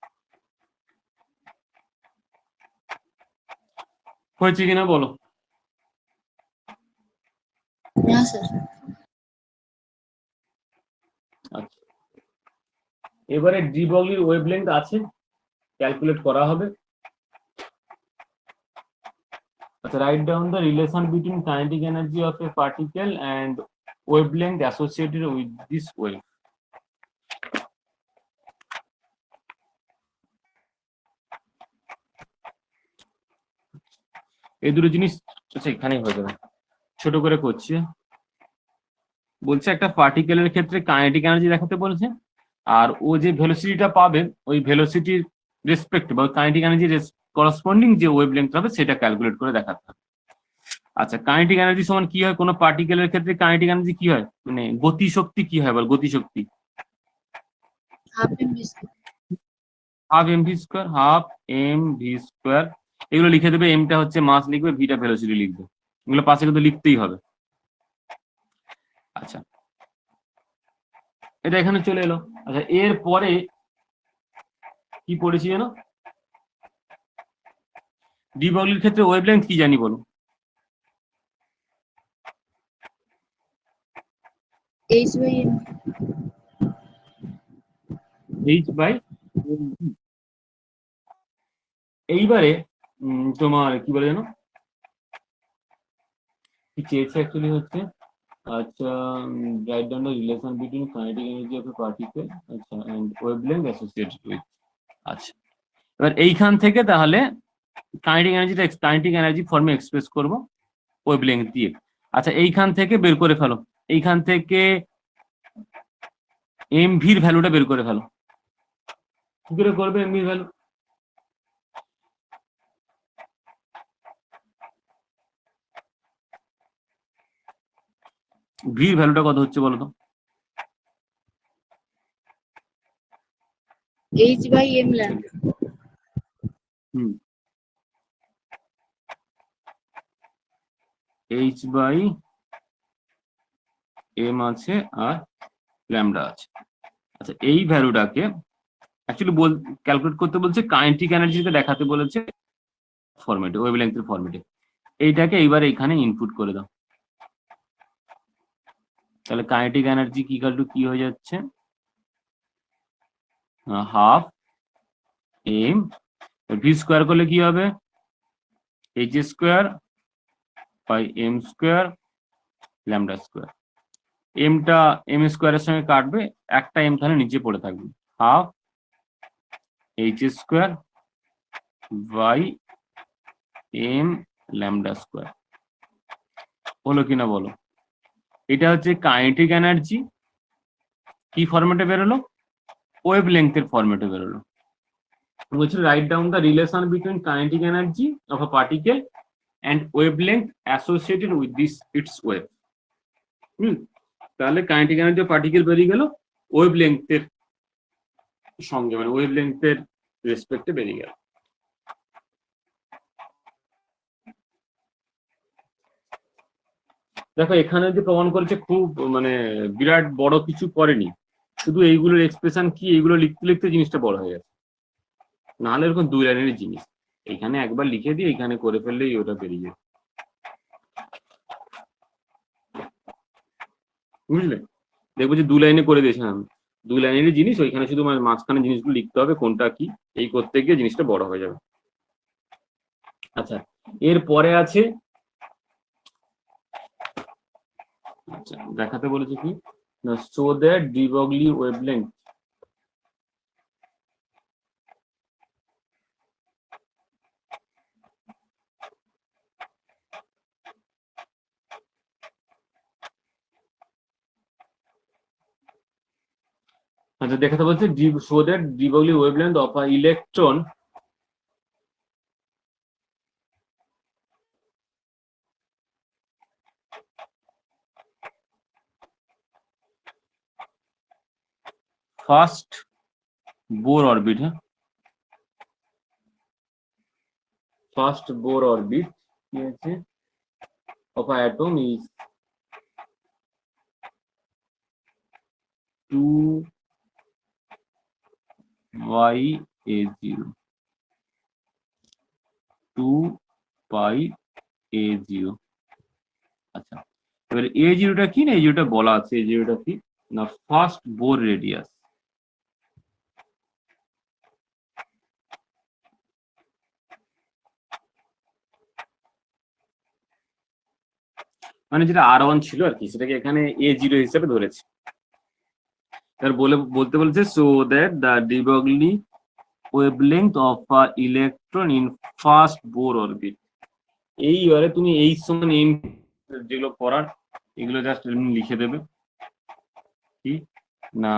হয়েছে কিনা বলো। হ্যাঁ স্যার। আচ্ছা, এবারে ডি ব্রগলির ওয়েভলেংথ আছে, ক্যালকুলেট করা হবে। আচ্ছা, write down the relation between kinetic energy of A particle and wavelength associated with this wave. এই দুটো জিনিস আচ্ছা এখানেই হয়ে যাবে, ছোট করে করছি। বলছে একটা পার্টিকেলের ক্ষেত্রে কাইনেটিক এনার্জি দেখাতে বলেছে, আর ও যে ভেলোসিটিটা পাবে ওই ভেলোসিটির রেসপেক্ট বা কাইনেটিক এনার্জি করসপন্ডিং যে ওয়েভলেংথ হবে সেটা ক্যালকুলেট করে দেখাতে হবে। আচ্ছা, কাইনেটিক এনার্জি সমান কি হয় কোনো পার্টিকেলের ক্ষেত্রে, কাইনেটিক এনার্জি কি হয়, মানে গতি শক্তি কি হয় বল, গতি শক্তি half M V half M V square, half M V square. এগুলো লিখে দেবে, এমটা হচ্ছে মাস লিখবে, ভিটা ভেলোসিটি লিখবে, এগুলো পাশে কিন্তু লিখতেই হবে। আচ্ছা, এটা এখানে চলে এলো। আচ্ছা, এর পরে কি পড়েছি জানো, ডি ব্রগলির ক্ষেত্রে ওয়েভলেংথ কি জানি বলো, H by M. H by. এইবারে তোমার কি বলে জানো, কি চেয়েছে অ্যাকচুয়ালি হচ্ছে, আচ্ছা, write down the relation between kinetic energy of A particle, আচ্ছা, এন্ড ওয়েভলেংথ অ্যাসোসিয়েটেড উইথ। আচ্ছা, এবার এইখান থেকে তাহলে কাইনেটিক এনার্জি ফর্মে এক্সপ্রেস করব ওয়েভলেংথ দিয়ে। আচ্ছা, এইখান থেকে বের করে ফেলো, এইখান থেকে এম ভির ভ্যালুটা বের করে ফেলো। কি করে করবে এম ভির ভ্যালু, ভির ভ্যালুটা কত হচ্ছে বলো তো, এইচ বাই এম ল্যাম্ডা। হুম, এইচ বাই এম আছে আর ল্যামডা আছে। আচ্ছা, এই ভ্যালুটাকে অ্যাকচুয়ালি ক্যালকুলেট করতে বলছে, কাইনেটিক এনার্জিকে দেখাতে বলেছে ফরম্যাটে, ওয়েভলেংথের ফরম্যাটে। এইটাকে এইবার এখানে ইনপুট করে দাও, তাহলে কাইনেটিক এনার্জি কি ইকুয়াল টু কি হয়ে যাচ্ছে, হাফ এম, ভি স্কোয়ার করলে কি হবে, H square by M square lambda square. এমটা এম স্কোয়ারের সঙ্গে কাটবে, একটা এম তাহলে নিচে পড়ে থাকবে, half H square by M lambda square. হলো কিনা বলো, এটা হচ্ছে কাইনেটিক এনার্জি, কি ফরম্যাটে বেরোলো, ওয়েভলেংথের ফরম্যাটে বেরোলো। বলছে write down the relation between kinetic energy of a particle and wavelength associated with this it's wave. তাহলে কাইনেটিক এনার্জি পার্টিকেল বেরিয়ে গেল ওয়েভলেংথের সঙ্গে, মানে ওয়েভলেংথের রেসপেক্টে বেরিয়ে গেল। দেখো এখানে যে প্রমাণ করেছে খুব মানে বিরাট বড় কিছু করেনি, শুধু এইগুলোর এক্সপ্রেশন কি এইগুলো লিখতে লিখতে জিনিসটা বড় হয়ে গেছে, নাহলে এরকম 2 লাইনের জিনিস, এখানে একবার লিখে দিয়ে এখানে করে ফেললেই ওটা বেরিয়ে যায়, বুঝলে। দেখবো যে 2 লাইনে করে দিয়েছিলাম আমি, 2 লাইনের জিনিস, ওইখানে শুধু মানে মাঝখানে জিনিসগুলো লিখতে হবে কোনটা কি, এই করতে গিয়ে জিনিসটা বড় হয়ে যাবে। আচ্ছা, এর পরে আছে, আচ্ছা দেখাতে বলেছে কি না, show that de Broglie wavelength, আচ্ছা দেখাতে বলছে show that de Broglie wavelength of a electron first Bohr orbit, হ্যাঁ ফার্স্ট বোর অরবিট কি আছে of an atom is 2πa0 2πa0। আচ্ছা এবার এ জিরোটা কি না, এই জিরোটা বলা আছে, এই জিরোটা কি না ফার্স্ট বোর রেডিয়াস। মানে যেটা R1 ছিল আর কি, সেটাকে এখানে A0 হিসেবে ধরেছে। এবার বলতে বলেছে so that the de Broglie wavelength of a electron in first Bohr orbit. এইবারে তুমি এই সমান এম যেগুলো পড়ার এগুলো জাস্ট লিখে দেবে কি না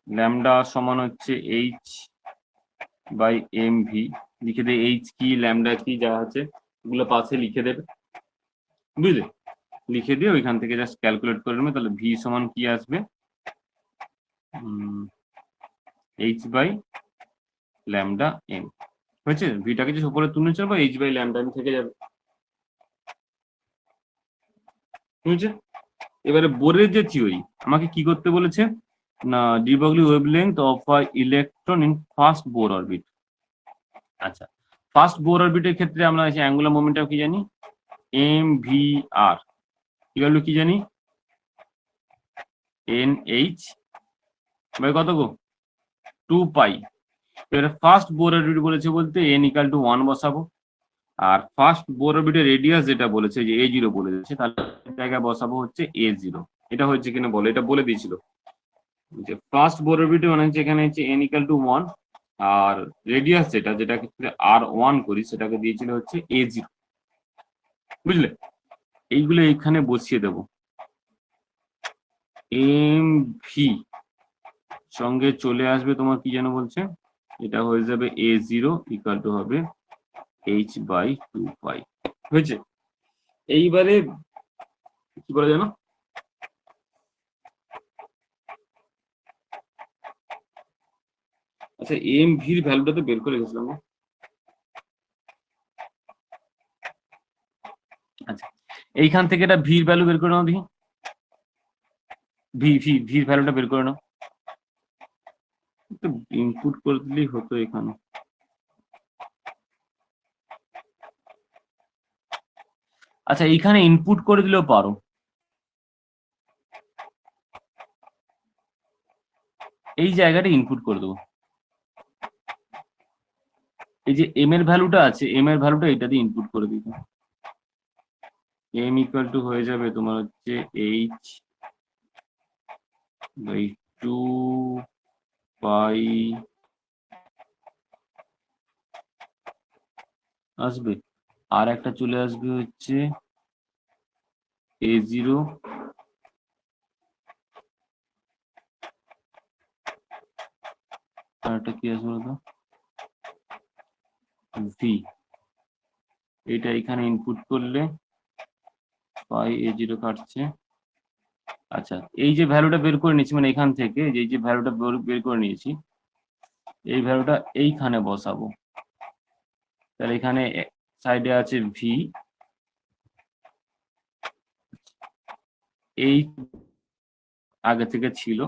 ল্যামডা সমান হচ্ছে এইচ বাই এম ভি, লিখে দেবে এইচ কি ল্যামডা কি যা আছে এগুলো পাশে লিখে দেবে, বুঝলে? লিখে দিয়ে ওইখান থেকে জাস্ট ক্যালকুলেট করে নেবে, তাহলে ভি সমান কি আসবে এইচ বাই ল্যামডা এম হয়েছে। ভিটাকে যে উপরে তুলে চলবো এইচ বাই ল্যামডা এম থেকে যাবে, বুঝছে? এবারে বোরের যে থিওরি আমাকে কি করতে বলেছে না de Broglie wavelength of a electron in first Bohr orbit. আচ্ছা ফার্স্ট বোর অরবিটের ক্ষেত্রে আমরা অ্যাঙ্গুলার মোমেন্টাম কি জানি m v r equal to কি জানি এন এইচ বাই কত গো 2 পাই। এবারে ফার্স্ট বোর অরবিট বলেছে বলতে এন ইকুয়াল টু 1 বসাবো, আর ফার্স্ট বোর অরবিটের রেডিয়াস যেটা বলেছে যে A0 বলেছে তাহলে জায়গায় বসাবো হচ্ছে A0। এটা হচ্ছে কিনা বলো, এটা বলে দিয়েছিল যে ফার্স্ট বোর অরবিটে মানে হচ্ছে এখানে হচ্ছে n ইকুয়াল টু 1 আর রেডিয়াস যেটা ক্ষেত্রে R1 করি সেটাকে দিয়েছিল হচ্ছে A0, বুঝলে? এইগুলো এখানে বসিয়ে দেব, এম ভি সঙ্গে চলে আসবে তোমার কি যেন বলছে, এটা হয়ে যাবে A0 ইকুয়াল টু হবে h বাই 2 পাই, হয়েছে? এইবারে কি বলা জানো আচ্ছা এম ভির ভ্যালুটা তো বের করে রেখেছিলাম না। আচ্ছা এইখান থেকে এটা ভির ভ্যালু বের করে নাও দেখি, ভির ভ্যালুটা বের করে নাও, একটু ইনপুট করে দিলেই হতো এখানে। আচ্ছা এইখানে ইনপুট করে দিলেও পারো, এই জায়গাটা ইনপুট করে দেবো, এই যে এম এর ভ্যালুটা আছে এম এর ভ্যালুটা এটা দিয়ে ইনপুট করে দিতে, এম ইকুয়াল টু হয়ে যাবে তোমার হচ্ছে এইচ বাই 2 পাই আসবে, আর একটা চলে আসবে হচ্ছে A0 আর একটা কি আসবে বলতো ভি, এটা এখানে ইনপুট করলে পাই A0 কাটছে। আচ্ছা এই যে ভ্যালুটা বের করে নিয়েছি মানে এখান থেকে এই যে ভ্যালুটা বের করে নিয়েছি এই ভ্যালুটা এইখানে বসাবো, তাহলে এখানে সাইডে আছে ভি, এই আগে থেকে ছিল,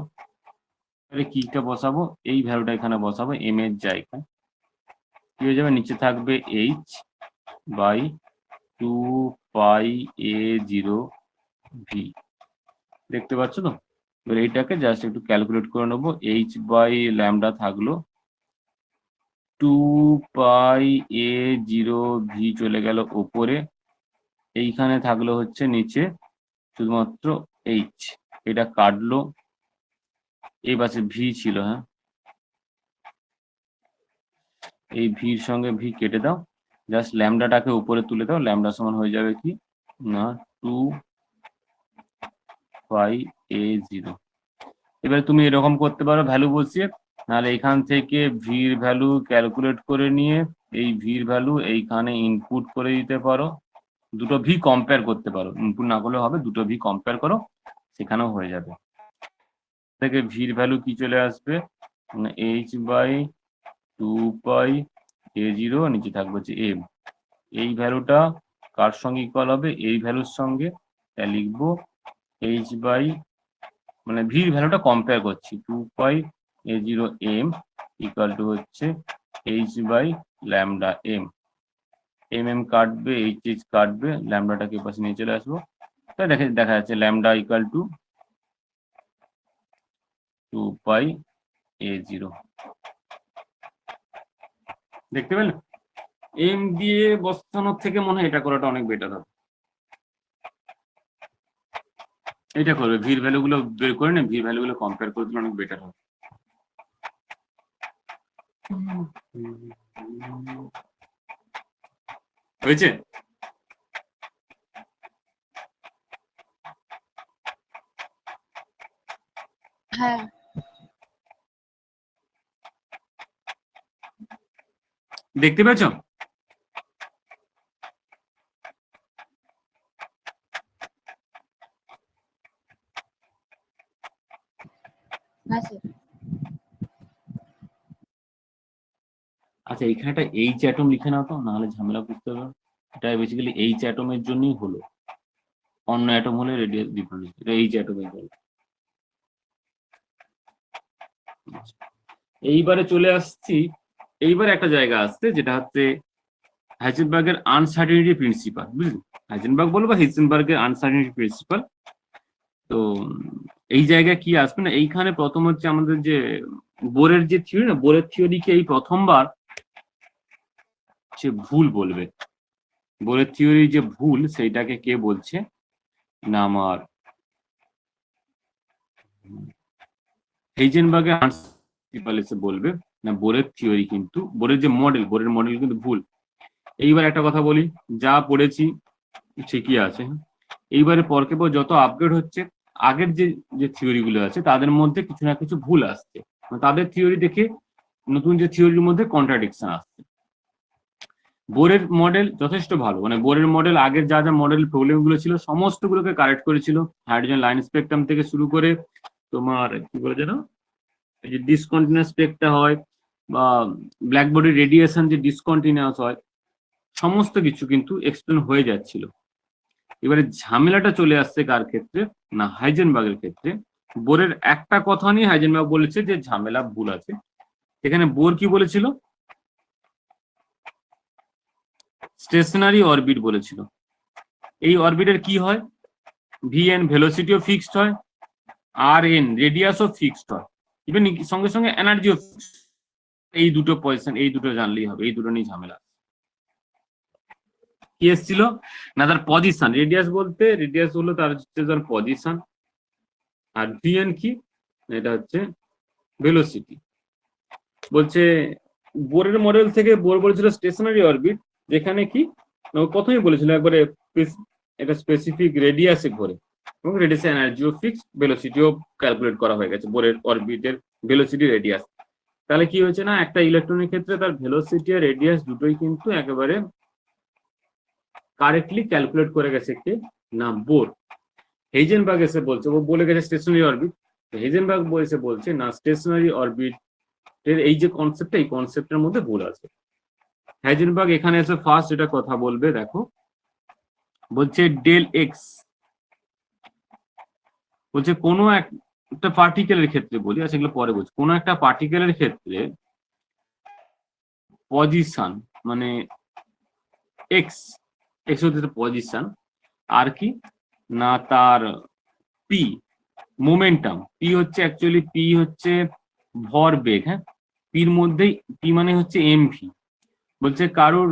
তাহলে কিটা বসাবো এই ভ্যালুটা এখানে বসাবো এম এর জায়গায়, কি হয়ে যাবে নিচে থাকবে H by 2 pi A0 V, দেখতে পাচ্ছ তো? এবার এইটাকে জাস্ট একটু ক্যালকুলেট করে নেবো, এইচ বাই ল্যামডা থাকলো 2 পাই A0 ভি চলে গেল ওপরে, এইখানে থাকলো হচ্ছে নিচে শুধুমাত্র এইচ, এটা কাটলো, এই পাশে ভি ছিল, হ্যাঁ এই ভির সঙ্গে ভি কেটে দাও, জাস্ট ল্যামডাটাকে উপরে তুলে দাও, ল্যামডা সমান হয়ে যাবে কি না 2 পাই A0, এবার তুমি এরকম করতে পারো ভ্যালু বসিয়ে, নাহলে এখান থেকে ভির ভ্যালু ক্যালকুলেট করে নিয়ে এই ভির ভ্যালু এইখানে ইনপুট করে দিতে পারো, দুটো ভি কম্পেয়ার করতে পারো, ইনপুট না করলে হবে, দুটো ভি কম্পেয়ার করো, সেখানেও হয়ে যাবে। থেকে ভির ভ্যালু কি চলে আসবে, h/2π a0, নিচে থাকবে হচ্ছে m। এই ভ্যালুটা কার সঙ্গে ইকুয়াল হবে, এই ভ্যালুর সঙ্গে, তাই লিখবো h বাই, মানে ভির ভ্যালুটা কম্পেয়ার করছি, 2π a0m ইকুয়াল টু হচ্ছে h/λm। mm কাটবে, h কাটবে, ল্যামডাটাকে পাশে নিয়ে চলে আসবো, তাই দেখা যাচ্ছে ল্যামডা ইকুয়াল টু 2π a0। দেখতে পেলেন, এম দিয়ে বসানোর থেকে মনে হয় এটা করাটা অনেক বেটার হবে। এটা করবে, ভির ভ্যালু গুলো বের করে নে, ভির ভ্যালু গুলো কম্পেয়ার করে দিলে অনেক বেটার হবে। হয়েছে? হ্যাঁ দেখতে পেয়েছো? হ্যাঁ স্যার। আচ্ছা, এখানে একটা এইচ অ্যাটম লিখে নাও তো, নাহলে ঝামেলা করতে হবে। এটা বেসিক্যালি এইচ অ্যাটমের জন্যই হলো, অন্য অ্যাটম হলে রেডিয়াস ডিফারেন্স, এটা এইচ অ্যাটমের জন্য। এইবারে চলে আসছি, এইবারে একটা জায়গা আসছে যেটা হচ্ছে হাইজেনবার্গের আনসার্টেনিটি প্রিন্সিপাল, বুঝলি? হাইজেনবার্গ বলবো বা হাইজেনবার্গের আনসার্টেনিটি প্রিন্সিপাল। তো এই জায়গায় কি আসবে না, এইখানে প্রথম হচ্ছে আমাদের যে বোরের যে থিওরি না, বোরের থিওরিকে এই প্রথমবার সে ভুল বলবে। বোরের থিওরি যে ভুল, সেইটাকে কে বলছে না, আমার হাইজেনবার্গের প্রিন্সিপাল এসে বলবে না বোরের থিওরি কিন্তু, বোরের যে মডেল, বোরের মডেল কিন্তু ভুল। এইবার একটা কথা বলি, যা পড়েছি ঠিকই আছে, এইবারে পরকে পর যত আপগ্রেড হচ্ছে, আগের যে যে থিওরি গুলো আছে তাদের মধ্যে কিছু না কিছু ভুল আসছে, তাদের থিওরি দেখে নতুন যে থিওরির মধ্যে কন্ট্রাডিকশন আসছে। বোরের মডেল যথেষ্ট ভালো, মানে বোরের মডেল আগের যা যা মডেল প্রবলেম গুলো ছিল সমস্তগুলোকে কারেক্ট করেছিল, হাইড্রোজেন লাইন স্পেকট্রাম থেকে শুরু করে তোমার কি বলে যেন, এই যে ডিসকন্টিনিউয়াস স্পেকটা হয়, বা ব্ল্যাক বডি রেডিয়েশন যে ডিসকন্টিনিউয়াস হয়, সমস্ত কিছু কিন্তু এক্সপ্লেন হয়ে যাচ্ছিল। এবারে ঝামেলাটা চলে আসছে কার ক্ষেত্রে, না হাইজেনবার্গের ক্ষেত্রে। বোরের একটা কথা নিয়ে হাইজেনবার্গ বলেছে যে ঝামেলা ভুল আছে। এখানে বোর কি বলেছিল, স্টেশনারি অরবিট বলেছিল। এই অরবিটের কি হয়, ভিএন ভেলোসিটিও ফিক্সড হয়, আর এন রেডিয়াসও ফিক্সড হয়, ইভেন সঙ্গে সঙ্গে এনার্জিও ফিক্সড। এই দুটো পজিশন, এই দুটো জানলেই হবে, এই দুটো নিয়ে ঝামেলা। কি এসেছিল না, তার পজিশন, রেডিয়াস বলতে রেডিয়াস হলো তার হচ্ছে তার পজিশন, আর ভিএন কি, এটা হচ্ছে ভেলোসিটি। বলছে বোরের মডেল থেকে বোর বলেছিল স্টেশনারি অরবিট, যেখানে কি প্রথমেই বলেছিল একবারে একটা স্পেসিফিক রেডিয়াসে ঘোরে, এবং রেডিয়াস এনার্জিও ফিক্সড, ভেলোসিটিও ক্যালকুলেট করা হয়ে গেছে বোরের অরবিটের ভেলোসিটি রেডিয়াস। তাহলে কি হয়েছে না, একটা ইলেকট্রনের ক্ষেত্রে তার ভেলোসিটি আর রেডিয়াস দুটোই কিন্তু একেবারে কারেক্টলি ক্যালকুলেট করে গেছে কে, না বোর। হেইজেনবার্গ এসে বলছে, ও বলে গেছে স্টেশনারি অরবিট, হেইজেনবার্গ এসে বলছে না, স্টেশনারি অরবিট এর এই যে কনসেপ্ট, এই কনসেপ্টের মধ্যে ভুল আছে। হাইজেনবার্গ এখানে এসে ফার্স্ট এটা কথা বলবে, দেখো বলছে ডেল এক্স, বলছে কোনো একটা পার্টিকেলের ক্ষেত্রে বলি, আচ্ছা এগুলো পরে বলছি, কোনো একটা পার্টিকেলের ক্ষেত্রে পজিশন মানে এক্স, এক্স হচ্ছে পজিশন, আর কি না তার পি মোমেন্টাম, পি হচ্ছে অ্যাকচুয়ালি পি হচ্ছে ভরবেগ, হ্যাঁ, পির মধ্যেই পি মানে হচ্ছে এমভি। বলছে কারোর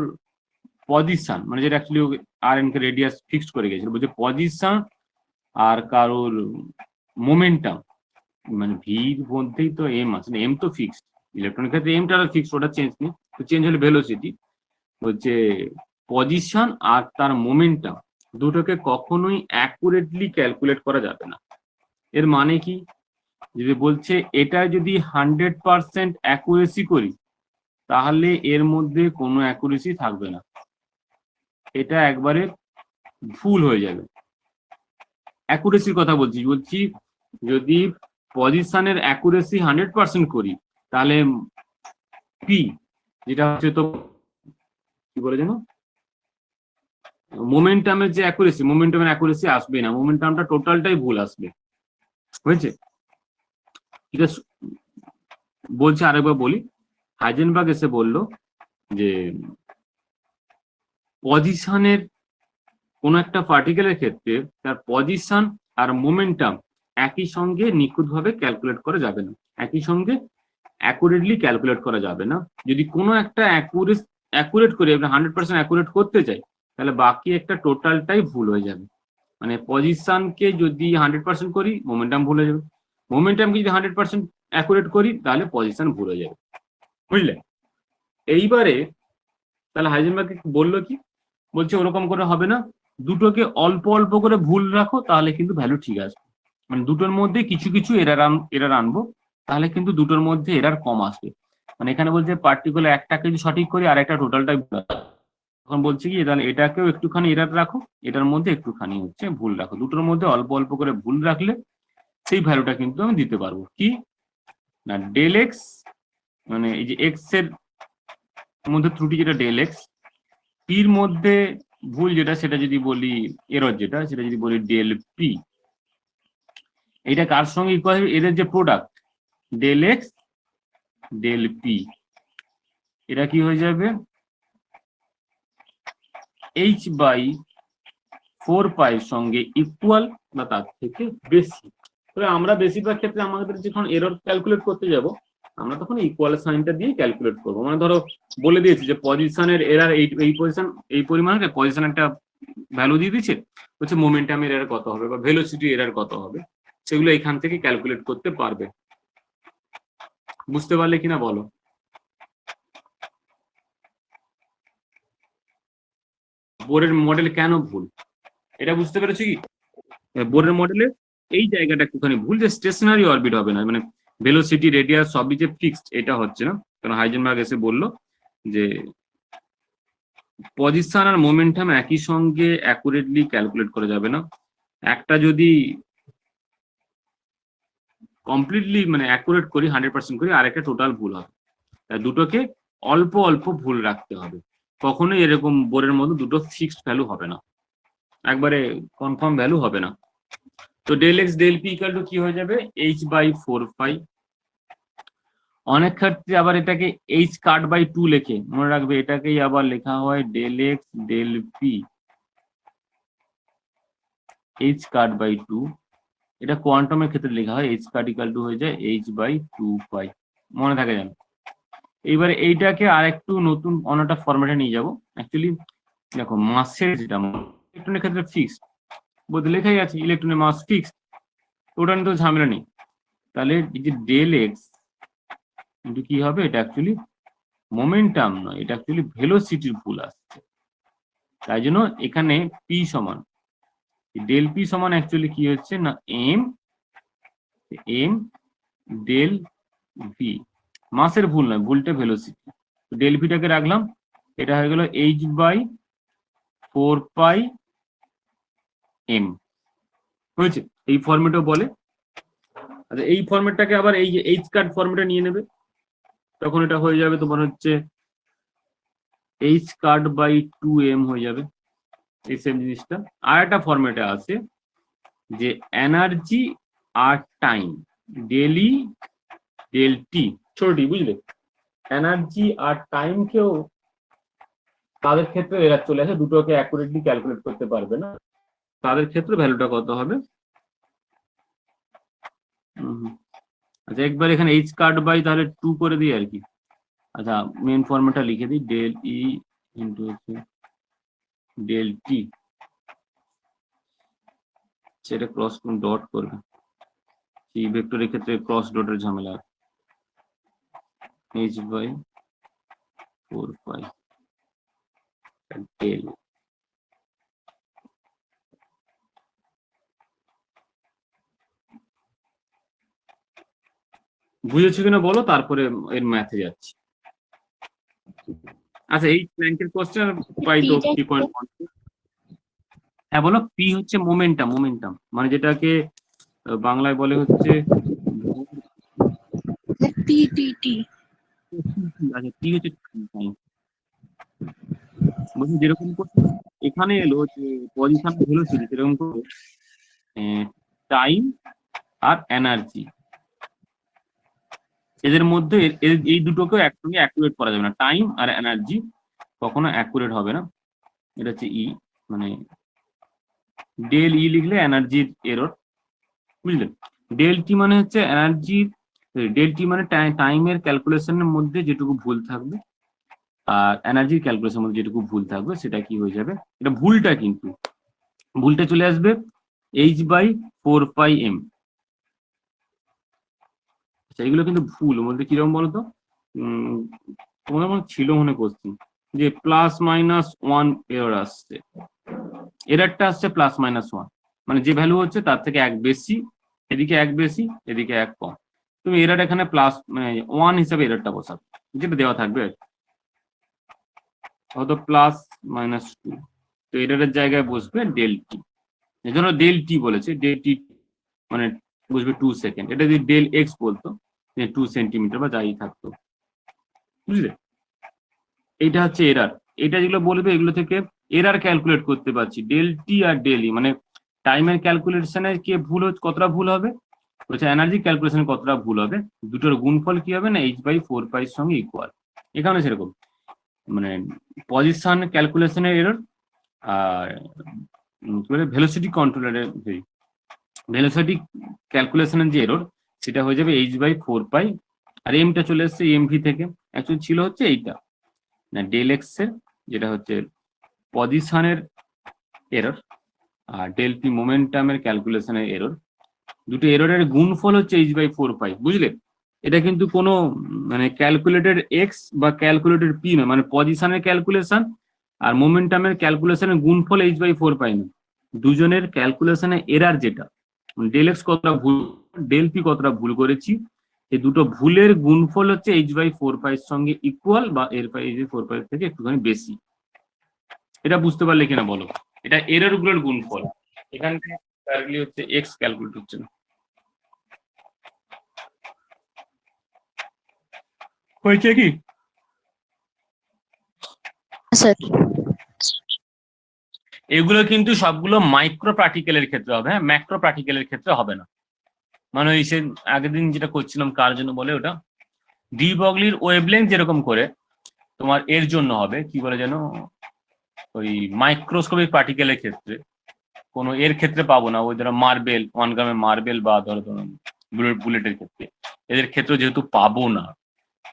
পজিশন মানে যেটা অ্যাকচুয়ালি আর এন কে রেডিয়াস ফিক্সড করে গেছিল, বলছে পজিশন আর কারোর মোমেন্টাম, মানে ভির মধ্যেই তো এম আছে, এম তো ফিক্সড, ইলেকট্রনের ক্ষেত্রে এমটা ফিক্সড, ওটা চেঞ্জ নেই, তো চেঞ্জ হলে ভেলোসিটি। বলছে পজিশন আর তার মোমেন্টাম দুটোকে কখনোই অ্যাকুরেটলি ক্যালকুলেট করা যাবে না। এর মানে কি, যদি বলছে এটা যদি 100% অ্যাকুরেসি করি তাহলে এর মধ্যে কোনো অ্যাকুরেসি থাকবে না, এটা একবারে ভুল হয়ে যাবে। অ্যাকুরেসির কথা বলছি যদি পজিশনের অ্যাকুরেসি 100% করি তাহলে পি যেটা হচ্ছে তো কি বলে জানো মোমেন্টামের যে অ্যাকুরেসি, মোমেন্টামের অ্যাকুরেসি আসবে না, মোমেন্টামটা টোটালটাই ভুল আসবে, হয়েছে? এটা বলছে আরেকবার বলি, হাইজেনবার্গ এসে বললো যে পজিশনের কোন একটা পার্টিকেলের ক্ষেত্রে তার পজিশন আর মোমেন্টাম একই সঙ্গে নিখুঁতভাবে ক্যালকুলেট করা যাবে না, একই সঙ্গে অ্যাকুরেটলি ক্যালকুলেট করা যাবে না। যদি কোনো একটা অ্যাকুরেট করে 100% অ্যাকুরেট করতে চাই তাহলে বাকি একটা টোটালটাই ভুল হয়ে যাবে। মানে পজিশনকে যদি 100% করি মোমেন্টাম ভুল হয়ে যাবে, মোমেন্টামকে যদি 100% অ্যাকুরেট করি তাহলে পজিশন ভুল হয়ে যাবে, বুঝলে? এইবারে তাহলে হাইজেনবার্গ বললো কি, বলছে ওরকম করে হবে না, দুটোকে অল্প অল্প করে ভুল রাখো তাহলে কিন্তু ভ্যালু ঠিক আসবে। মানে দুটোর মধ্যে কিছু কিছু এরার আনবো তাহলে কিন্তু দুটোর মধ্যে এরার কম আসবে। মানে এখানে বলছে পার্টিকুলার একটাকে যদি সঠিক করি আর একটা টোটালটাই ভুল, তখন বলছে কি তাহলে এটাকেও একটুখানি এরার রাখো, এটার মধ্যে একটুখানি হচ্ছে ভুল রাখো, দুটোর মধ্যে অল্প অল্প করে ভুল রাখলে সেই ভ্যালুটা কিন্তু আমি দিতে পারবো। কি না, ডেল এক্স মানে এই যে এক্স এর মধ্যে ত্রুটি যেটা ডেল এক্স, পির মধ্যে ভুল যেটা সেটা যদি বলি এরর যেটা সেটা যদি বলি ডেল পি, এটা কার সঙ্গে ইকুয়াল? এদের যে product del x del p, এটা কি হয়ে যাবে এইচ বাই 4 পাই সঙ্গে ইকুয়াল বা তার থেকে বেশি। তবে আমরা বেশিরভাগ ক্ষেত্রে আমাদের যখন এরর ক্যালকুলেট করতে যাব আমরা তখন ইকুয়াল সাইনটা দিয়ে ক্যালকুলেট করবো। মানে ধরো বলে দিয়েছি যে পজিশনের এরার এই পজিশন এই পরিমাণে পজিশন একটা ভ্যালু দিয়ে দিচ্ছে, হচ্ছে মোমেন্টামের এরার কত হবে বা ভেলোসিটি এরার কত হবে, সেগুলো এখান থেকে ক্যালকুলেট করতে পারবে। বুঝতে পারলে কিনা বলো? বোরের মডেল কেন ভুল এটা বুঝতে পেরেছি কি? বোরের মডেলে এই জায়গাটা একটুখানি ভুল, যে স্টেশনারি অরবিট হবে না, মানে ভেলোসিটি রেডিয়াস সবই যে ফিক্সড এটা হচ্ছে না। কারণ হাইজেনবার্গ এসে বললো যে পজিশন আর মোমেন্টাম একই সঙ্গে অ্যাকুরেটলি ক্যালকুলেট করা যাবে না, একটা যদি কমপ্লিটলি মানে অ্যাকুরেট করি 100% করি আর একটা টোটাল ভুল হবে, তাই দুটোকে অল্প অল্প ভুল রাখতে হবে, কখনোই এরকম বোরের মধ্যে দুটো ফিক্সড ভ্যালু হবে না, একবারে কনফার্ম ভ্যালু হবে না। তো del x del p equal to কি হয়ে যাবে এইচ বাই 4 পাই। অনেক ক্ষেত্রে আবার এটাকে এইচ কাট বাই 2 লেখে, মনে রাখবে এটাকেই আবার লেখা হয় del x del p h cut by 2, এটা কোয়ান্টামের ক্ষেত্রে লেখা হয় এইচ কাট ইকুয়াল টু হয়ে যায় এইচ বাই 2 পাই, মনে থাকে জানো? এইবারে এইটাকে আরেকটু নতুন অন্যটা ফরম্যাটে নিয়ে যাবো। অ্যাকচুয়ালি দেখো মাসের যেটা ইলেকট্রনের ক্ষেত্রে ফিক্সড বলতে লেখাই আছে ইলেকট্রনের মাস ফিক্সড, ওটা নিয়ে তো ঝামেলা নেই। তাহলে এই যে ডেল এক্স কিন্তু কি হবে, এটা অ্যাকচুয়ালি মোমেন্টাম নয়, এটা অ্যাকচুয়ালি ভেলোসিটির ভুল আসছে। তাই জন্য এখানে পি সমান ডেল পি সমান অ্যাকচুয়ালি কি হচ্ছে না এম এম ডেল ভি, মাসের ভুল নয়, ভুলটা ভেলোসিটি। ডেল ভিটাকে রাখলাম, এটা হয়ে গেল এইচ বাই 4 পাই এম, হয়েছে? এই ফরম্যাটও বলে। আচ্ছা এই ফরম্যাটটাকে আবার এই যে এইচ কাট ফরম্যাটে নিয়ে নেবে, তখন এটা হয়ে যাবে তোমার হচ্ছে এইচ কাট বাই 2m হয়ে যাবে, এই সেম জিনিসটা। আর একটা ফরম্যাটে আছে যে এনার্জি আর টাইম ডেলি ডেল টি, ছোট টি, বুঝলে? এনার্জি আর টাইমকেও তাদের ক্ষেত্রে এরা চলে আসে, দুটোকে অ্যাকুরেটলি ক্যালকুলেট করতে পারবে না, তাদের ক্ষেত্রে ভ্যালুটা কত হবে। আচ্ছা একবার এখানে এইচ কাট বাই তাহলে 2 করে দিই আর কি। আচ্ছা মেন ফর্মেটটা লিখে দিই ডেল ই ইন্টু ডেল টি, সেটা ক্রস ডট করবে, এই ভেক্টরের ক্ষেত্রে ক্রস ডটের ঝামেলা, এইচ বাই 4 পাই ডেল। বুঝেছো কিনা বলো, তারপরে এর ম্যাথে যাচ্ছি। আচ্ছা, এই প্ল্যাঙ্কের কোশ্চেন পাই তো P-টা 3.1। হ্যাঁ বলো, পি হচ্ছে মোমেন্টাম, মোমেন্টাম মানে যেটাকে বাংলায় বলে হচ্ছে T. আচ্ছা পি হচ্ছে time। বলছি যেরকম করে এখানে এলো যে পজিশন ভেলোসিটি, সেরকম করে টাইম আর এনার্জি, এদের মধ্যে এই দুটোকে একসঙ্গে অ্যাকুরেট করা যাবে না। টাইম আর এনার্জি কখনো অ্যাকুরেট হবে না। এটা হচ্ছে ই, মানে ডেল ই লিখলে এনার্জির এরর, বুঝলে। ডেল টি মানে হচ্ছে এনার্জির, ডেল টি মানে টাইমের ক্যালকুলেশনের মধ্যে যেটুকু ভুল থাকবে, আর এনার্জির ক্যালকুলেশনের মধ্যে যেটুকু ভুল থাকবে সেটা কি হয়ে যাবে, এটা ভুলটা কিন্তু ভুলটা চলে আসবে h/4πm। আচ্ছা এগুলো কিন্তু ভুল, ওর মধ্যে কিরকম বলতো, তোমাদের মনে ছিল মনে কোশ্চিন যে +-1 এরর আসছে, এররটা আসছে +-1, মানে যে ভ্যালু হচ্ছে তার থেকে এক বেশি, এদিকে এক বেশি এদিকে এক কম। তুমি এরর এখানে +1 হিসাবে এররটা বসাবে, যেটা দেওয়া থাকবে হয়তো +-2, তো এররের জায়গায় বসবে ডেল টি। এই জন্য ডেল টি বলেছে, ডেল টি মানে বসবে 2 সেকেন্ড। এটা যদি ডেল এক্স বলতো 2 সেন্টিমিটার বা যাই থাকতো, বুঝলে। এইটা হচ্ছে এরার। এটা যেগুলো বলবে এগুলো থেকে এরার ক্যালকুলেট করতে পারছি, ডেল টি আর ডেল ই, মানে টাইমের ক্যালকুলেশনে কে ভুল হচ্ছে, কতটা ভুল হবে, বলছে এনার্জি ক্যালকুলেশনে কতটা ভুল হবে, দুটোর গুণফল কি হবে না h/4π এর সঙ্গে ইকুয়াল। এখানে সেরকম মানে পজিশন ক্যালকুলেশনের এরর আর কি বলে ভেলোসিটি কন্ট্রোলারের, ভেলোসিটি ক্যালকুলেশনের যে এরর সেটা হয়ে যাবে h/4π, আর এমটা চলে এসছে এমভি থেকে। অ্যাকচুয়ালি ছিল হচ্ছে এইটা না, ডেল এক্স এর যেটা হচ্ছে পজিশনের এরর, আর ডেল পি মোমেন্টামের ক্যালকুলেশনের এরর, দুটো এররের গুণফল হচ্ছে h/4π, বুঝলে। এটা কিন্তু কোনো মানে ক্যালকুলেটেড এক্স বা ক্যালকুলেটেড পি নয়, মানে পজিশনের ক্যালকুলেশন আর মোমেন্টামের ক্যালকুলেশনের গুণফল h/4π নয়, দুজনের ক্যালকুলেশনের এরার যেটা, ডেল এক্স কতটা ভুল, ডেল পি কতটা ভুল করেছি, এই দুটো ভুলের গুণফল হচ্ছে h/4π এর সঙ্গে ইকুয়াল বা এর h/4π থেকে একটুখানি বেশি। এটা বুঝতে পারলে কিনা বলো, এটা এরর গুলোর গুণফল, এখানে হচ্ছে এক্স ক্যালকুলেট হচ্ছে না। হয়েছে কি? স্যার। এগুলো কিন্তু সবগুলো মাইক্রো পার্টিকেলের ক্ষেত্রে হবে, হ্যাঁ, ম্যাক্রো পার্টিকেলের ক্ষেত্রে হবে না। মানে ওই সে আগের দিন যেটা করছিলাম কার জন্য বলে ওটা, ডি বগলির ওয়েভলেন্থ যেরকম করে তোমার এর জন্য হবে কি বলে যেন, ওই মাইক্রোস্কোপিক পার্টিকেলের ক্ষেত্রে কোনো এর ক্ষেত্রে পাবো না। ওই ধরো মার্বেল, 1 গ্রামের মার্বেল বা ধরো বুলেটের ক্ষেত্রে, এদের ক্ষেত্রে যেহেতু পাবো না,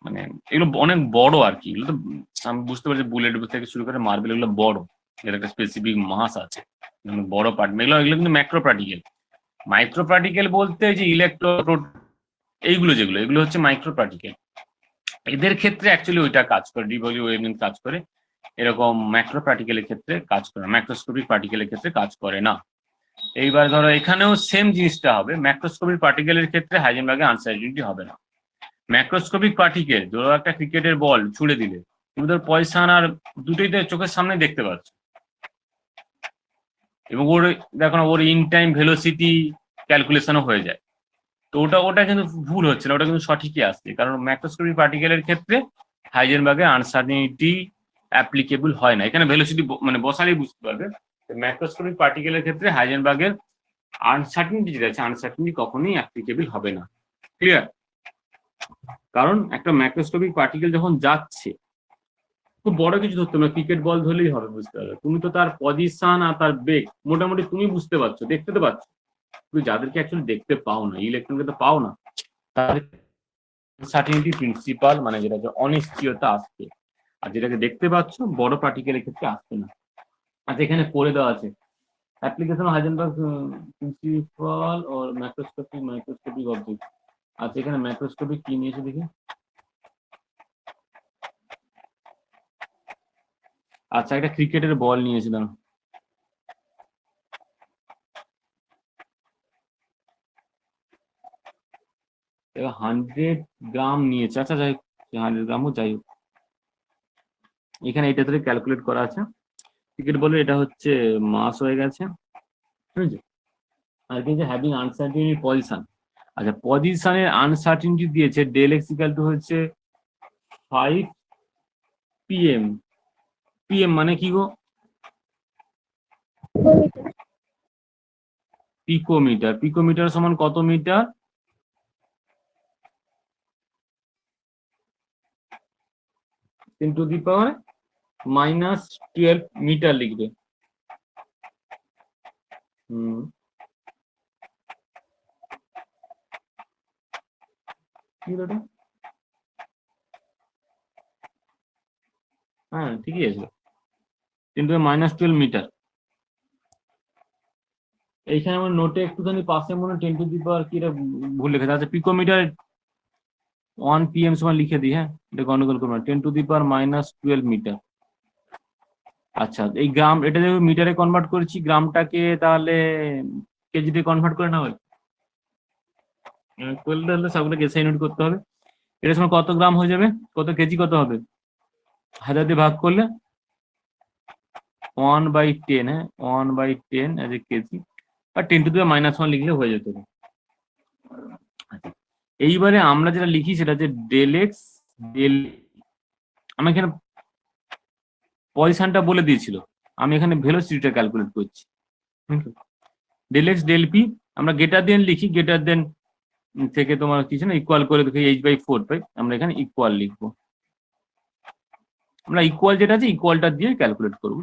মানে এগুলো অনেক বড় আর কি, এগুলো তো আমি বুঝতে পারছি বুলেট থেকে শুরু করে মার্বেল এগুলো বড়, এর একটা স্পেসিফিক মাস আছে, বড় পার্ট, এগুলো এগুলো কিন্তু ম্যাক্রো পার্টিকেল। মাইক্রো পার্টিকেল বলতে যে ইলেকট্রন এইগুলো যেগুলো, এগুলো হচ্ছে মাইক্রো পার্টিকেল। এদের ক্ষেত্রে অ্যাকচুয়ালি ওইটা কাজ করে, ডিবলি ওয়েভলেন্থ কাজ করে, এরকম ম্যাক্রো পার্টিকেলের ক্ষেত্রে কাজ করে, ম্যাক্রোস্কোপিক পার্টিকেলের ক্ষেত্রে কাজ করে না। এইবার ধরো এখানেও সেম জিনিসটা হবে, ম্যাক্রোস্কোপিক পার্টিকেলের ক্ষেত্রে হাইজেনবার্গের আনসার্টেনিটি হবে না। ম্যাক্রোস্কোপিক পার্টিকেল ধরো একটা ক্রিকেটের বল ছুড়ে দিলে তুমি ধর পয়সা আর দুটোই তো চোখের সামনে দেখতে পাচ্ছ, এবং ওর দেখো না ওর ইন টাইম ভেলোসিটি ক্যালকুলেশনও হয়ে যায়, তো ওটা ওটা কিন্তু ভুল হচ্ছে না, ওটা কিন্তু সঠিকই আসছে, কারণ ম্যাক্রোস্কোপিক পার্টিকেলের ক্ষেত্রে হাইজেনবার্গের আনসার্টেনিটি অ্যাপ্লিকেবল হয় না। এখানে ভেলোসিটি মানে বসালেই বুঝতে পারবে, ম্যাক্রোস্কোপিক পার্টিকেলের ক্ষেত্রে হাইজেনবার্গের আনসার্টেনিটি যেটা আছে, আনসার্টেনিটি কখনোই অ্যাপ্লিকেবল হবে না। ক্লিয়ার? কারণ একটা ম্যাক্রোস্কোপিক পার্টিকেল যখন যাচ্ছে, খুব বড় কিছু ধরতে হবে, ক্রিকেট বল ধরলেই হবে, বুঝতে পারবে তুমি তো তার পজিশন আর তার বেগ মোটামুটি তুমি বুঝতে পারছো, দেখতে তো পাচ্ছ। তুমি যাদেরকে অ্যাকচুয়ালি দেখতে পাও না, ইলেকট্রনকে তো পাও না, তাদের আনসার্টেনিটি প্রিন্সিপাল মানে যেটা অনিশ্চয়তা আসছে, আর যেটাকে দেখতে পাচ্ছ বড় পার্টিকেলের ক্ষেত্রে আসছে না। আচ্ছা এখানে করে দেওয়া আছে অ্যাপ্লিকেশন হাইজেনবার্গ প্রিন্সিপাল और মাইক্রোস্কোপিক অবজেক্ট। আচ্ছা এখানে মাইক্রোস্কোপিক কি নিয়েছে দেখি, আচ্ছা একটা ক্রিকেটের বল নিয়েছিলাম, 100 গ্রাম নিয়েছে, আচ্ছা যাই হোক 100 গ্রামও যাই হোক, এখানে এটা ধরে ক্যালকুলেট করা আছে। টিকিট বলে এটা হচ্ছে মাস হয়ে গেছে, ঠিক আছে। আর কি যে হ্যাভিং আনসার্টিনিটি পজিশন, আচ্ছা পজিশনের আনসার্টিনিটি দিয়েছে ডেল এক্স ইকুয়াল টু হচ্ছে 5 PM। PM মানে কি গো? পিকোমিটার। পিকোমিটার সমান কত মিটার? 10⁻⁻12 মিটার লিখবে। কি হলো এটা? হ্যাঁ ঠিকই আছে, 10⁻12 মিটার। এইখানে আমার নোটে একটুখানি পাশে মনে 10⁻, কি এটা ভুল লেখা আছে। পিকোমিটার 1 PM সমান লিখে দিই, হ্যাঁ এটা গন্ডগোল করবো না, 10⁻12 মিটার। আচ্ছা এই গ্রাম, এটা যে মিটারে কনভার্ট করেছি, গ্রামটাকে তাহলে কেজিতে কনভার্ট করে না হয়, করলে তাহলে সবগুলো এসআই নোট করতে হবে। এটা সময় কত গ্রাম হয়ে যাবে, কত কেজি কত হবে? 1000 দিয়ে ভাগ করলে 1/10, হ্যাঁ 1/10 এজ এ কেজি, আর 10⁻1 লিখলে হয়ে যেত। এইবারে আমরা যেটা লিখি সেটা হচ্ছে ডেল এক্স ডেল, আমি এখানে পজিশনটা বলে দিয়েছিল, আমি এখানে ভেলোসিটিটা ক্যালকুলেট করছি। ডেল এক্স ডেল পি আমরা গেটার দেন লিখি, গেটার দেন থেকে তোমার কিছু না ইকুয়াল করে দেখি h/4 পাই, আমরা এখানে ইকুয়াল লিখবো। আমরা ইকুয়াল যেটা আছে ইকুয়ালটা দিয়ে ক্যালকুলেট করবো,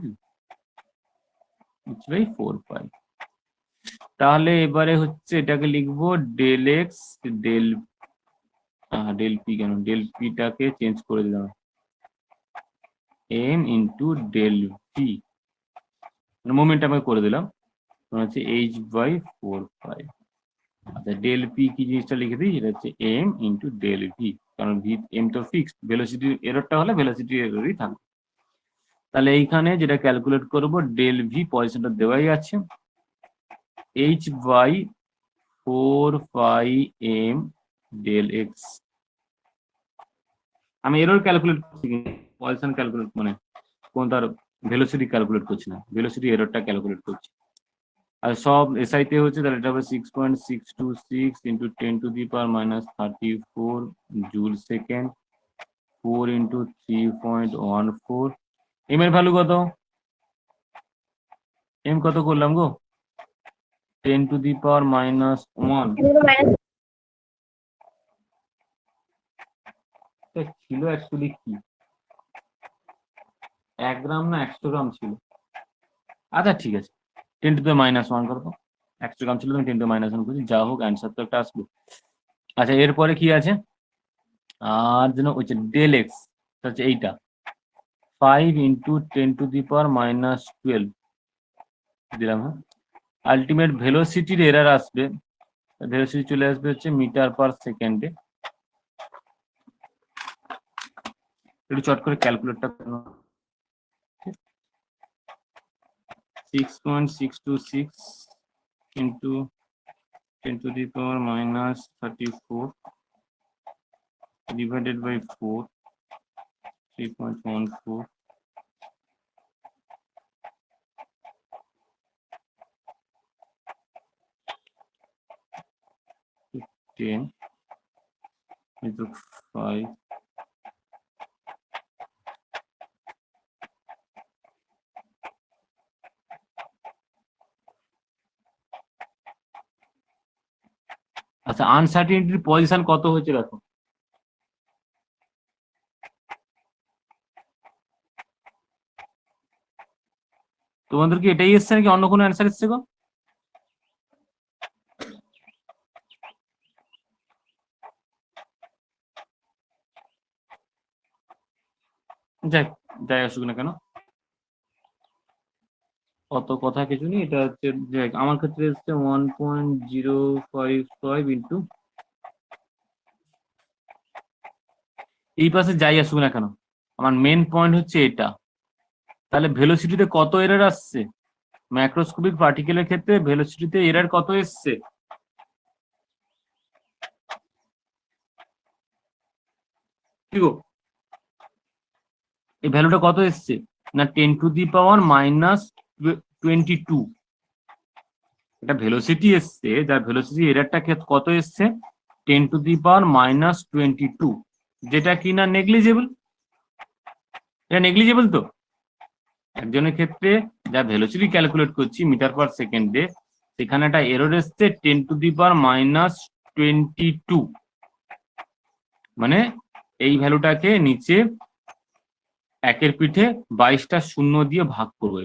h/4 পাই। তাহলে এবারে হচ্ছে এটাকে লিখবো del x del del p, কেন ডেল পিটাকে চেঞ্জ করে দিলাম, এম ইন্টু ডেল ভি, মোমেন্টামে করে দিলাম, হচ্ছে h/4 আচ্ছা ডেল পি কি জিনিসটা লিখে দিই, এটা হচ্ছে এম ইন্টু ডেল ভি, কারণ ভি এম তো ফিক্সড, ভেলোসিটি এররটা হলে ভেলোসিটি এররই থাকবে। তাহলে এইখানে যেটা ক্যালকুলেট করব, ডেল ভি পজিশনটা দেওয়াই আছে, h/4πm ডেল এক্স। আমি এরর ক্যালকুলেট করছি, পজিশন ক্যালকুলেট মানে কোন তার ভেলোসিটি ক্যালকুলেট করছি না, ভেলোসিটি এররটা ক্যালকুলেট করছি। আর সব এসআই তে হচ্ছে, তাহলে এটা হবে 6.626 into 10⁻34 joule second, 4 into 3.14। M এর ভ্যালু কত? এম কত করলাম গো? 10⁻⁻1 ছিল অ্যাকচুয়ালি কি 1 গ্রাম না 100 গ্রাম ছিল? আচ্ছা ঠিক আছে, 10⁻⁻1 করবো, 100 গ্রাম ছিল, তুমি 10⁻1 করছি, যা হোক অ্যান্সার তো একটা আসবে। আচ্ছা এরপরে কি আছে, আর যেন ওই যে ডেল এক্স হচ্ছে এইটা 5 ইন্টু 10⁻12 দিলাম, হ্যাঁ আলটিমেট ভেলোসিটির এরর আসবে, ভেলোসিটি চলে আসবে হচ্ছে মিটার পার সেকেন্ডে। একটু চট করে ক্যালকুলেটটা করো, 6.626 ইন্টু 10⁻34 divided by 4, 3.14, 10 into 5, আচ্ছা আনসার্টিনিটির পজিশন কত হয়েছে দেখো, তোমাদের কি এটাই এসছে নাকি অন্য কোনো অ্যান্সার এসছে গো? যাই যাই আসুক না কেন, অত কথা কিছু নেই, এটা হচ্ছে আমার ক্ষেত্রে এসছে 1.055 ইন্টু, এই পাশে যাই আসুক না কেন, আমার মেন পয়েন্ট হচ্ছে এটা। তাহলে ভেলোসিটিতে কত এরর আসছে, ম্যাক্রোস্কোপিক পার্টিকেলের ক্ষেত্রে ভেলোসিটিতে এরর কত এসছে? ঠিক এই ভ্যালুটা কত এসছে না 10⁻⁻22 এটা ভেলোসিটি এসছে, যার ভেলোসিটি এরারটা কত এসছে 10⁻⁻22, যেটা কিনা নেগলিজেবল। এটা নেগলিজেবল তো একজনের ক্ষেত্রে যা ভেলোসিটি ক্যালকুলেট করছি মিটার পার সেকেন্ডে, সেখানে একটা এরর এসছে 10⁻⁻22, মানে এই ভ্যালুটাকে নিচে একের পিঠে 22টা শূন্য দিয়ে ভাগ করবো।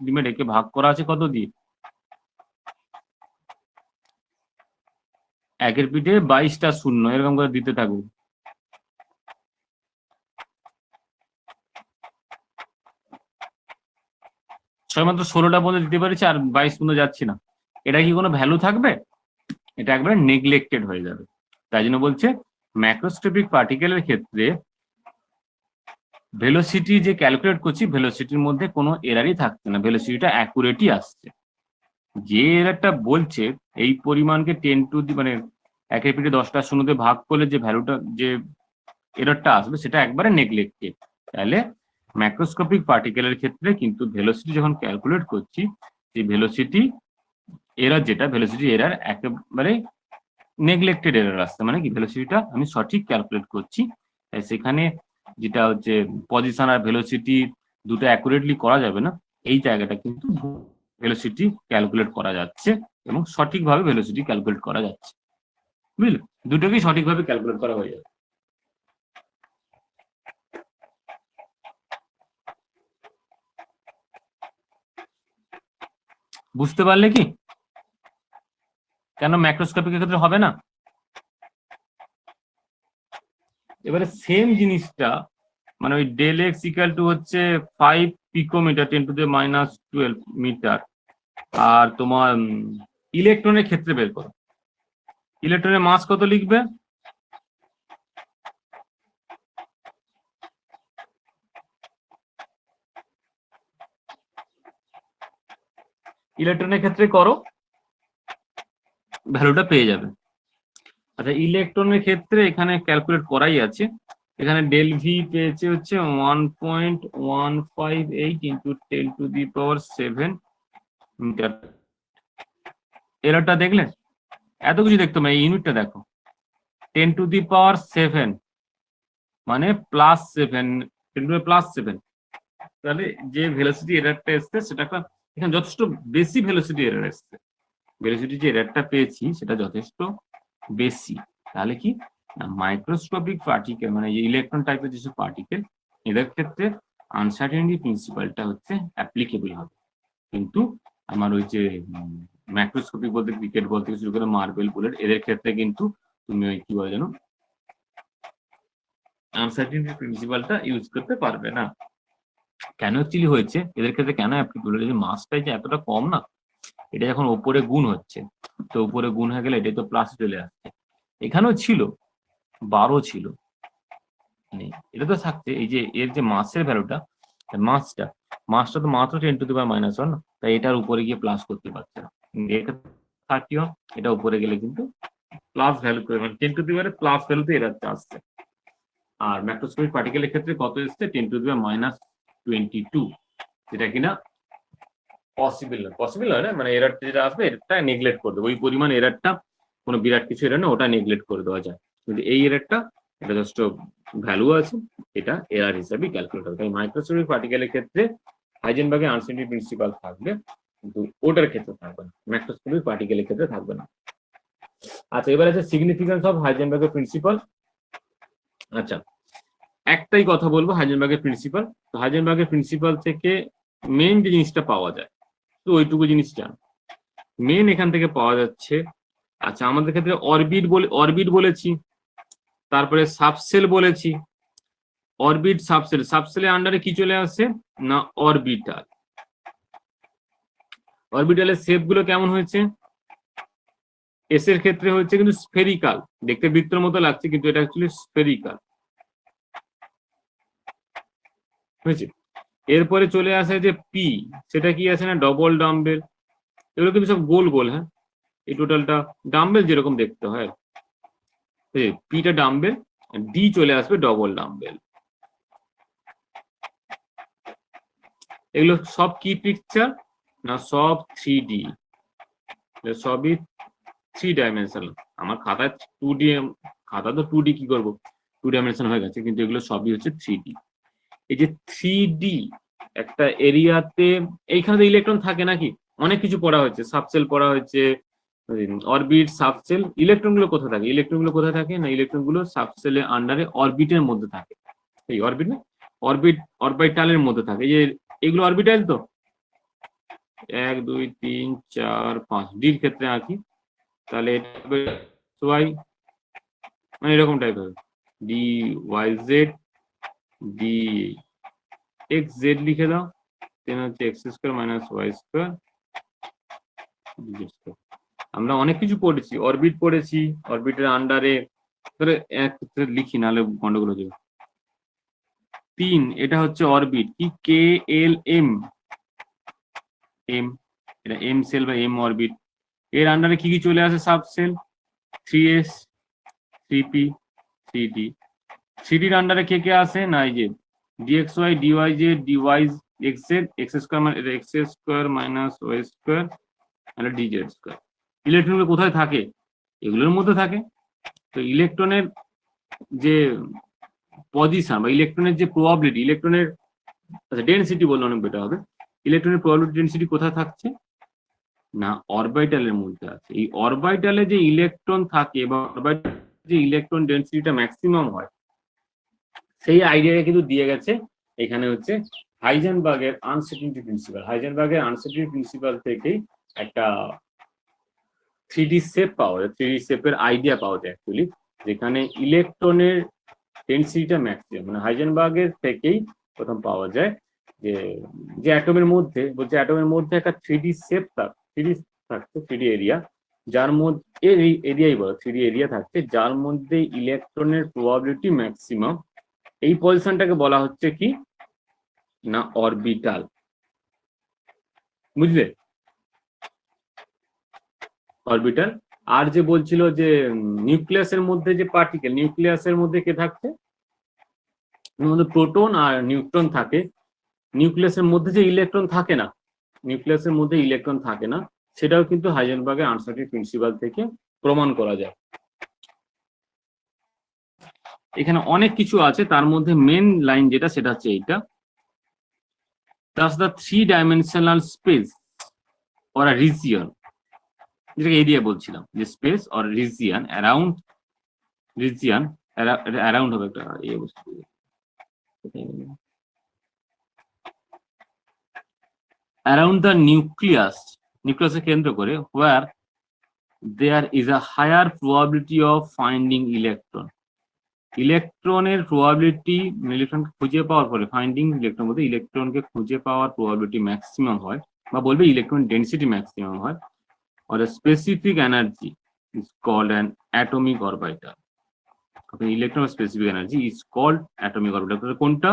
লিমিট একে ভাগ করা আছে কত দিয়ে, একের পিঠে 22টা শূন্য, এরকম করে দিতে থাকবো। ছয়মাত্র 16টা পর্যন্ত দিতে পারছি, আর 22 পর্যন্ত যাচ্ছি না। এটা কি কোনো ভ্যালু থাকবে? এটা একবারে নেগলেক্টেড হয়ে যাবে। তাই জন্য বলছে ম্যাক্রোস্কোপিক পার্টিকেলের ক্ষেত্রে ভেলোসিটি যে ক্যালকুলেট করছি, ভেলোসিটির মধ্যে কোনো এরারই থাকছে না, ভেলোসিটিটা অ্যাকুরেটই আসছে। যে এরারটা বলছে এই পরিমাণকে 10 মানে একের পিঠে 10টা শূন্যতে ভাগ করলে যে ভ্যালুটা, যে এরারটা আসবে, সেটা একবারে নেগলেক্টেড। তাহলে ম্যাক্রোস্কোপিক পার্টিকেলের ক্ষেত্রে কিন্তু ভেলোসিটি যখন ক্যালকুলেট করছি, এই ভেলোসিটি এরার, যেটা ভেলোসিটি এরার একেবারে নেগলেক্টেড এরার আসছে, মানে কি ভেলোসিটিটা আমি সঠিক ক্যালকুলেট করছি। তাই সেখানে যেটা হচ্ছে পজিশন আর ভেলোসিটি দুটো অ্যাকুরেটলি করা যাবে না, এই জায়গাটা কিন্তু ভেলোসিটি ক্যালকুলেট করা যাচ্ছে এবং সঠিকভাবে ভেলোসিটি ক্যালকুলেট করা যাচ্ছে। বুঝলে, দুটোকেই সঠিকভাবে ক্যালকুলেট করা হয়ে যাবে। বুঝতে পারলে কি কেন ম্যাক্রোস্কোপিক ক্ষেত্রে হবে না? এবারে সেম জিনিসটা মানে ওই ডেল এক্স ইকাল টু হচ্ছে 5 পিকোমিটার 10⁻12 মিটার, আর তোমার ইলেকট্রনের ক্ষেত্রে বের করো। ইলেকট্রনের মাস কত লিখবে? ইলেকট্রনের ক্ষেত্রে করো, ভ্যালুটা পেয়ে যাবে। আচ্ছা, ইলেকট্রনের ক্ষেত্রে এখানে ক্যালকুলেট করাই আছে। এখানে ডেল ভি পেয়েছে হচ্ছে 1.158 ইন্টু 10⁻7 মিটার। এরারটা দেখলে এত কিছু দেখতে হবে, এই ইউনিটটা দেখো 10⁻7 মানে +7, 10⁻+7। তাহলে যে ভেলোসিটি এরারটা এসছে সেটা একটা এখানে যথেষ্ট বেশি ভেলোসিটি এরার এসছে। ভেলোসিটি যে এরারটা পেয়েছি সেটা যথেষ্ট বেশি। তাহলে কি মাইক্রোস্কোপিক পার্টিকেল মানে ইলেকট্রন টাইপের যেসব পার্টিকেল, এদের ক্ষেত্রে আনসার্টেনিটি প্রিন্সিপালটা হচ্ছে অ্যাপ্লিকেবল হবে। কিন্তু আমার ওই যে ম্যাক্রোস্কোপিক বলতে ক্রিকেট বল থেকে শুরু করে মার্বেল বুলেট, এদের ক্ষেত্রে কিন্তু তুমি ওই কি বলে জানো, আনসার্টেনিটি প্রিন্সিপালটা ইউজ করতে পারবে না। কেন অ্যাকচুয়ালি হয়েছে এদের ক্ষেত্রে, কেন অ্যাপ্লিকেবল? যে মাসটাই যে এতটা কম না, এটা যখন ওপরে গুণ হচ্ছে, তো উপরে গুণ হয়ে গেলে এটাই তো প্লাস চলে আসছে। এখানেও ছিল 12 ছিল, মানে এটা তো থাকছে। এই যে এর যে মাসের ভ্যালুটা, মাসটা তো মাত্র 10⁻⁻1 না, তাই এটার উপরে গিয়ে প্লাস করতে পারছে না। এটা 30, এটা উপরে গেলে কিন্তু প্লাস ভ্যালু করে, মানে 10⁻+ ভ্যালুতে এরা আসছে। আর ম্যাক্রোস্কোপিক পার্টিকেলের ক্ষেত্রে কত এসছে 10⁻22, যেটা কিনা পসিবল নয় না, মানে এরারটা যেটা আসবে এটা নেগলেক্ট করে দেবো। ওই পরিমাণ এরারটা কোনো বিরাট কিছু এরার না, ওটা নেগলেক্ট করে দেওয়া যায়। কিন্তু এই এরারটা এটা যথেষ্ট ভ্যালু আছে, এটা এরার হিসাবে ক্যালকুলেট হবে। তাই মাইক্রোস্কোপিক পার্টিকেলের ক্ষেত্রে হাইজেনবার্গের আনসার্টেনিটি প্রিন্সিপাল থাকবে, কিন্তু ওটার ক্ষেত্রে থাকবে না, ম্যাক্রোস্কোপিক পার্টিকেলের ক্ষেত্রে থাকবে না। আচ্ছা, এবার আছে সিগনিফিকেন্স অফ হাইজেনবার্গের প্রিন্সিপাল। আচ্ছা, একটাই কথা বলবো হাইজেনবার্গের প্রিন্সিপাল। তো হাইজেনবার্গের প্রিন্সিপাল থেকে মেইন যে জিনিসটা পাওয়া যায়, তো ওইটুকু জিনিস জান। মেন এখান থেকে পাওয়া যাচ্ছে, আচ্ছা আমাদের ক্ষেত্রে অরবিট বলেছি, তারপরে সাবসেল বলেছি। অরবিট সাবসেলের আন্ডারে কি চলে আসে না অরবিটাল। অরবিটালের শেপ গুলো কেমন হয়েছে? এস এর ক্ষেত্রে হচ্ছে কিন্তু স্ফেরিক্যাল, দেখতে বৃত্তের মতো লাগছে কিন্তু এটা অ্যাকচুয়ালি স্ফেরিক্যাল হয়েছে। এরপরে চলে আসে যে পি, সেটা কি আছে না ডবল ডাম্বেল। এগুলো কিন্তু সব গোল গোল। হ্যাঁ, এই টোটালটা ডাম্বেল যেরকম দেখতে হয়, পিটা ডাম্বেল। ডি চলে আসবে ডবল ডাম্বেল। এগুলো সব কি পিকচার না, সব 3D, সবই 3 ডাইমেনশনাল। আমার খাতায় 2D, খাতা তো 2D কি করব, 2 ডাইমেনশন হয়ে গেছে, কিন্তু এগুলো সবই হচ্ছে 3D। এই যে 3D একটা এরিয়াতে, এইখানে তো ইলেকট্রন থাকে নাকি, অনেক কিছু পড়া হয়েছে, সাবসেল পড়া হয়েছে, অরবিট, সাবসেল। ইলেকট্রন গুলো কোথায় থাকে, ইলেকট্রন গুলো কোথায় থাকে না, ইলেকট্রন গুলো সাবসেলের আন্ডারে অরবিটের মধ্যে থাকে। এই অরবিট না, অরবিটালের মধ্যে থাকে। এই যে এগুলো অরবিটাল তো, 1 2 3 4 5 ডির ক্ষেত্রে আঁকি, তাহলে এটা হবে ওয়াই, মানে এরকম টাইপ হবে, d y z, d x z লিখে দাও, দেন হচ্ছে x square minus y square. আমরা অনেক কিছু পড়েছি, অরবিট পড়েছি, অরবিটের আন্ডারে লিখি, নাহলে গন্ডগোল হয়ে যাবে। 3 এটা হচ্ছে অরবিট, কি কে এল এম, এম, এটা এম সেল বা এম অরবিট। এর আন্ডারে কি কি চলে আসে সাবসেল, 3s, 3p, 3d। 3ডির আন্ডারে কে কে আসে না, এই যে dxy, dyz, dyz, x square মানে এটা x square minus y square, আর dz স্কয়ার। ইলেকট্রনগুলো কোথায় থাকে, এগুলোর মধ্যে থাকে। তো ইলেকট্রনের যে পজিশন বা ইলেকট্রনের যে প্রবাবিলিটি, ইলেকট্রনের ডেনসিটি বললে অনেক বেটার হবে, ইলেকট্রনের প্রবাবিলিটি ডেনসিটি কোথায় থাকছে না, অরবিটালের মধ্যে আছে। এই অরবিটালে যে ইলেকট্রন থাকে বা অরবিটালে যে ইলেকট্রন ডেনসিটিটা ম্যাক্সিমাম হয়, সেই আইডিয়াটা কিন্তু দিয়ে গেছে এখানে হচ্ছে হাইজেনবার্গের আনসার্টেনিটি প্রিন্সিপাল। হাইজেনবার্গের আনসার্টেনিটি প্রিন্সিপাল থেকেই একটা 3D শেপ পাওয়া যায়, 3D শেপের আইডিয়া পাওয়া যায় অ্যাকচুয়ালি, যেখানে ইলেকট্রনের ডেনসিটিটা ম্যাক্সিমাম, মানে হাইজেনবার্গের থেকেই প্রথম পাওয়া যায় যে যে অ্যাটমের মধ্যে, বলছে অ্যাটমের মধ্যে একটা 3D শেপ থাকছে, 3D এরিয়া, যার মধ্যে এই এরিয়াই বলো 3D এরিয়া থাকছে, যার মধ্যে ইলেকট্রনের প্রবাবিলিটি ম্যাক্সিমাম। এই পজিশনটাকে বলা হচ্ছে কি না অরবিটাল, বুঝলে, অরবিটাল। আর যে বলছিল যে নিউক্লিয়াসের মধ্যে যে পার্টিকেল, নিউক্লিয়াসের মধ্যে কে থাকছে, প্রোটন আর নিউট্রন থাকে। নিউক্লিয়াসের মধ্যে যে ইলেকট্রন থাকে না, নিউক্লিয়াসের মধ্যে ইলেকট্রন থাকে না, সেটাও কিন্তু হাইজেনবার্গের আনসার্টেনিটি প্রিন্সিপাল থেকে প্রমাণ করা যায়। এখানে অনেক কিছু আছে, তার মধ্যে মেন লাইন যেটা, সেটা হচ্ছে এইটা, thus the 3-dimensional space or a region, যেটাকে এরিয়া বলছিলাম, যে space or region around, region around হবে একটা এই বস্তু, অ্যারাউন্ড দ্য নিউক্লিয়াস, নিউক্লিয়াসকে কেন্দ্র করে, where there is a higher probability of finding electron, ইলেকট্রনের প্রবাবিলিটি, ইলেকট্রনকে খুঁজে পাওয়ার পরে, ফাইন্ডিং ইলেকট্রন বলতে ইলেকট্রনকে খুঁজে পাওয়ার প্রবাবিলিটি ম্যাক্সিমাম হয়, বা বলবে ইলেকট্রন ডেনসিটি ম্যাক্সিমাম হয়, or a specific energy is called an atomic orbital. Electron specific energy is called atomic orbital. কোনটা,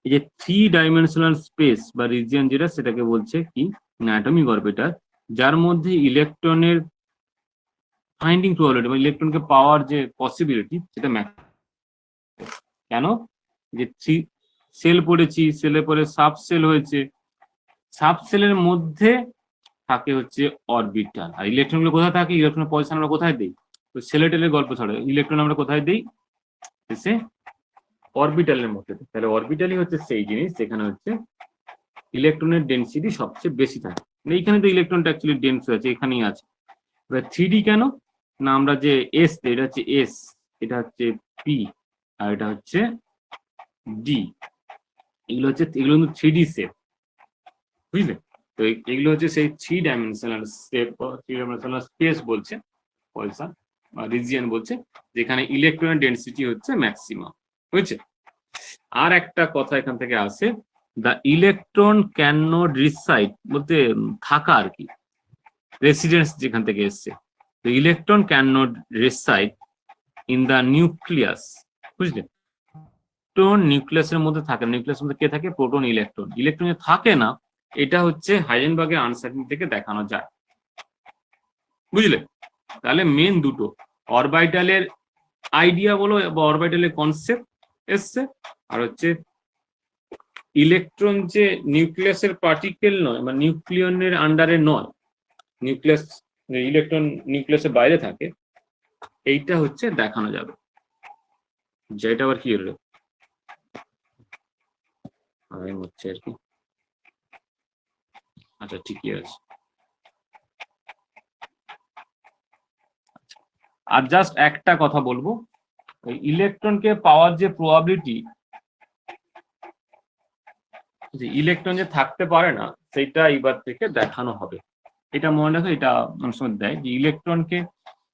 এই যে 3-dimensional স্পেস বা রিজিয়ন যেটা, সেটাকে বলছে কি না অ্যাটমিক অরবিটাল, যার মধ্যে ইলেকট্রনের ফাইন্ডিং প্রবাবিলিটি বা ইলেকট্রনকে পাওয়ার যে পসিবিলিটি, সেটা কেন, যে 3 সেল পড়েছি, সেলে পরে সাব সেল হয়েছে, সাব সেলের মধ্যে থাকে হচ্ছে অরবিটাল। আর ইলেকট্রন গুলো কোথায় থাকে, ইলেকট্রনের পজিশন আমরা কোথায় দিই, তো সেলেটেলের গল্প ছাড়া ইলেকট্রন আমরা কোথায় দিই, এসে অরবিটালের মধ্যে। তাহলে অরবিটালই হচ্ছে সেই জিনিস যেখানে হচ্ছে ইলেকট্রনের ডেনসিটি সবচেয়ে বেশি থাকে। এইখানে তো ইলেকট্রনটা অ্যাকচুয়ালি ডেন্স আছে, এখানেই আছে। এবার 3D কেন না, আমরা যে এস, এটা হচ্ছে এস, এটা হচ্ছে পি, আর এটা হচ্ছে ডি, এগুলো হচ্ছে, এগুলো কিন্তু 3D শেপ, বুঝলে। তো এগুলো হচ্ছে সেই 3-dimensional শেপ, 3-dimensional স্পেস বলছে, পয়সা বা রিজিয়ন বলছে, যেখানে ইলেকট্রনের ডেনসিটি হচ্ছে ম্যাক্সিমাম, বুঝছে। আর একটা কথা এখান থেকে আসে, the electron can not reside বলতে থাকা আর কি, রেসিডেন্স যেখান থেকে এসছে। তো electron can not reside in the nucleus, বুঝলে। প্রোটন নিউক্লিয়াসের মধ্যে থাকে, নিউক্লিয়াসের মধ্যে কে থাকে, প্রোটন, ইলেকট্রন। ইলেকট্রন থাকে না, এটা হচ্ছে হাইজেনবার্গের আনসার্টেনিটি থেকে দেখানো যায়, বুঝলে। তাহলে মেন দুটো, অরবিটালের আইডিয়া বলো বা অরবিটালের কনসেপ্ট এসছে, আর হচ্ছে ইলেকট্রন যে নিউক্লিয়াসের পার্টিকেল নয় বা নিউক্লিয়নের আন্ডারে নয়, নিউক্লিয়াস ইলেকট্রন নিউক্লিয়াসের বাইরে থাকে, এইটা হচ্ছে দেখানো যাবে। যেটা আবার কি হলো হচ্ছে আর কি। আচ্ছা ঠিকই আছে। আর জাস্ট একটা কথা বলবো, ওই ইলেকট্রনকে পাওয়ার যে প্রবাবিলিটি, যে ইলেকট্রন যে থাকতে পারে না সেটা এবার থেকে দেখানো হবে। এটা মনে রাখো, এটা অনেক সময় দেয় যে ইলেকট্রনকে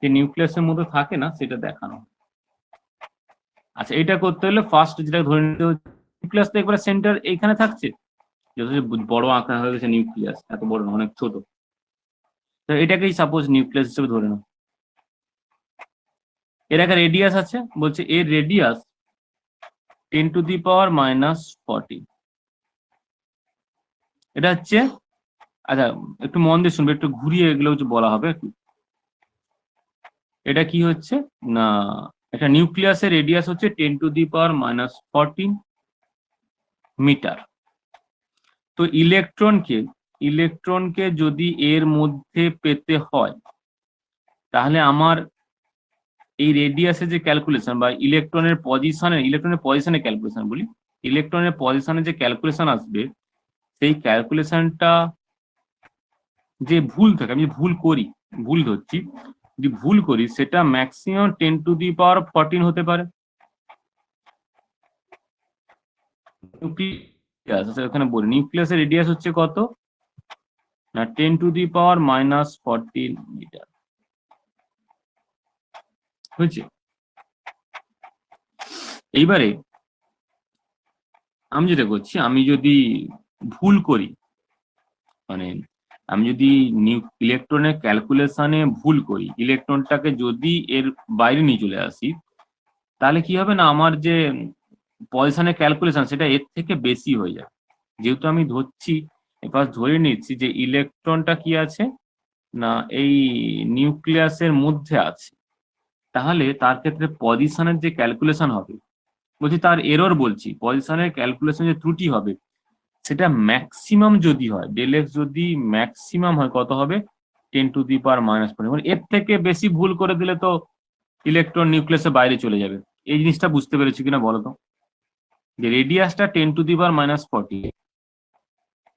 যে নিউক্লিয়াসের মধ্যে থাকে না সেটা দেখানো। আচ্ছা এটা করতে হলে ফার্স্ট যেটা ধরে নিতে হচ্ছে, নিউক্লিয়াস তো একবারে সেন্টার এইখানে থাকছে, যত বড় আকার হয়ে গেছে নিউক্লিয়াস, এত বড় না, অনেক ছোট, তো এটাকেই সাপোজ নিউক্লিয়াস হিসেবে ধরে নাও। এর একটা রেডিয়াস আছে, বলছে এর রেডিয়াস 10⁻⁻40। এটা হচ্ছে, আচ্ছা একটু মন দিয়ে শুনবে, একটু ঘুরিয়ে এগুলো হচ্ছে বলা হবে। এটা কি হচ্ছে না, একটা নিউক্লিয়াসের রেডিয়াস হচ্ছে 10⁻⁻14 মিটার। তো ইলেকট্রনকে যদি এর মধ্যে পেতে হয়, তাহলে আমার এই রেডিয়াসের যে ক্যালকুলেশন বা ইলেকট্রনের পজিশনের ক্যালকুলেশন বলি, ইলেকট্রনের পজিশনের যে ক্যালকুলেশন আসবে, সেই ক্যালকুলেশনটা যে ভুল থাকে, আমি ভুল ধরছি, যদি ভুল করি সেটা ম্যাক্সিমাম 10⁻14 হতে পারে। নিউক্লিয়াস এখানে বলি নিউক্লিয়াসের রেডিয়াস হচ্ছে কত না 10⁻⁻14 মিটার হয়েছে। এইবারে আমি যেটা করছি, আমি যদি ভুল করি, মানে আমি যদি ইলেকট্রনের ক্যালকুলেশনে ভুল করি, ইলেকট্রনটাকে যদি এর বাইরে নিয়ে চলে আসি, তাহলে কি হবে না, আমার যে পজিশনের ক্যালকুলেশন সেটা এর থেকে বেশি হয়ে যায়। যেহেতু আমি ধরছি, এবার ধরে নিচ্ছি যে ইলেকট্রনটা কি আছে না এই নিউক্লিয়াসের মধ্যে আছে, তাহলে তার ক্ষেত্রে পজিশনের যে ক্যালকুলেশন হবে, বলছি তার এরর বলছি, পজিশনের ক্যালকুলেশন যে ত্রুটি হবে, সেটা ম্যাক্সিমাম যদি হয়, ডেল এক্স যদি ম্যাক্সিমাম হয়, কত হবে 10⁻⁻14। এর থেকে বেশি ভুল করে দিলে তো ইলেকট্রন নিউক্লিয়াসের বাইরে চলে যাবে। এই জিনিসটা বুঝতে পেরেছি কিনা বলো তো, যে রেডিয়াসটা 10⁻⁻14,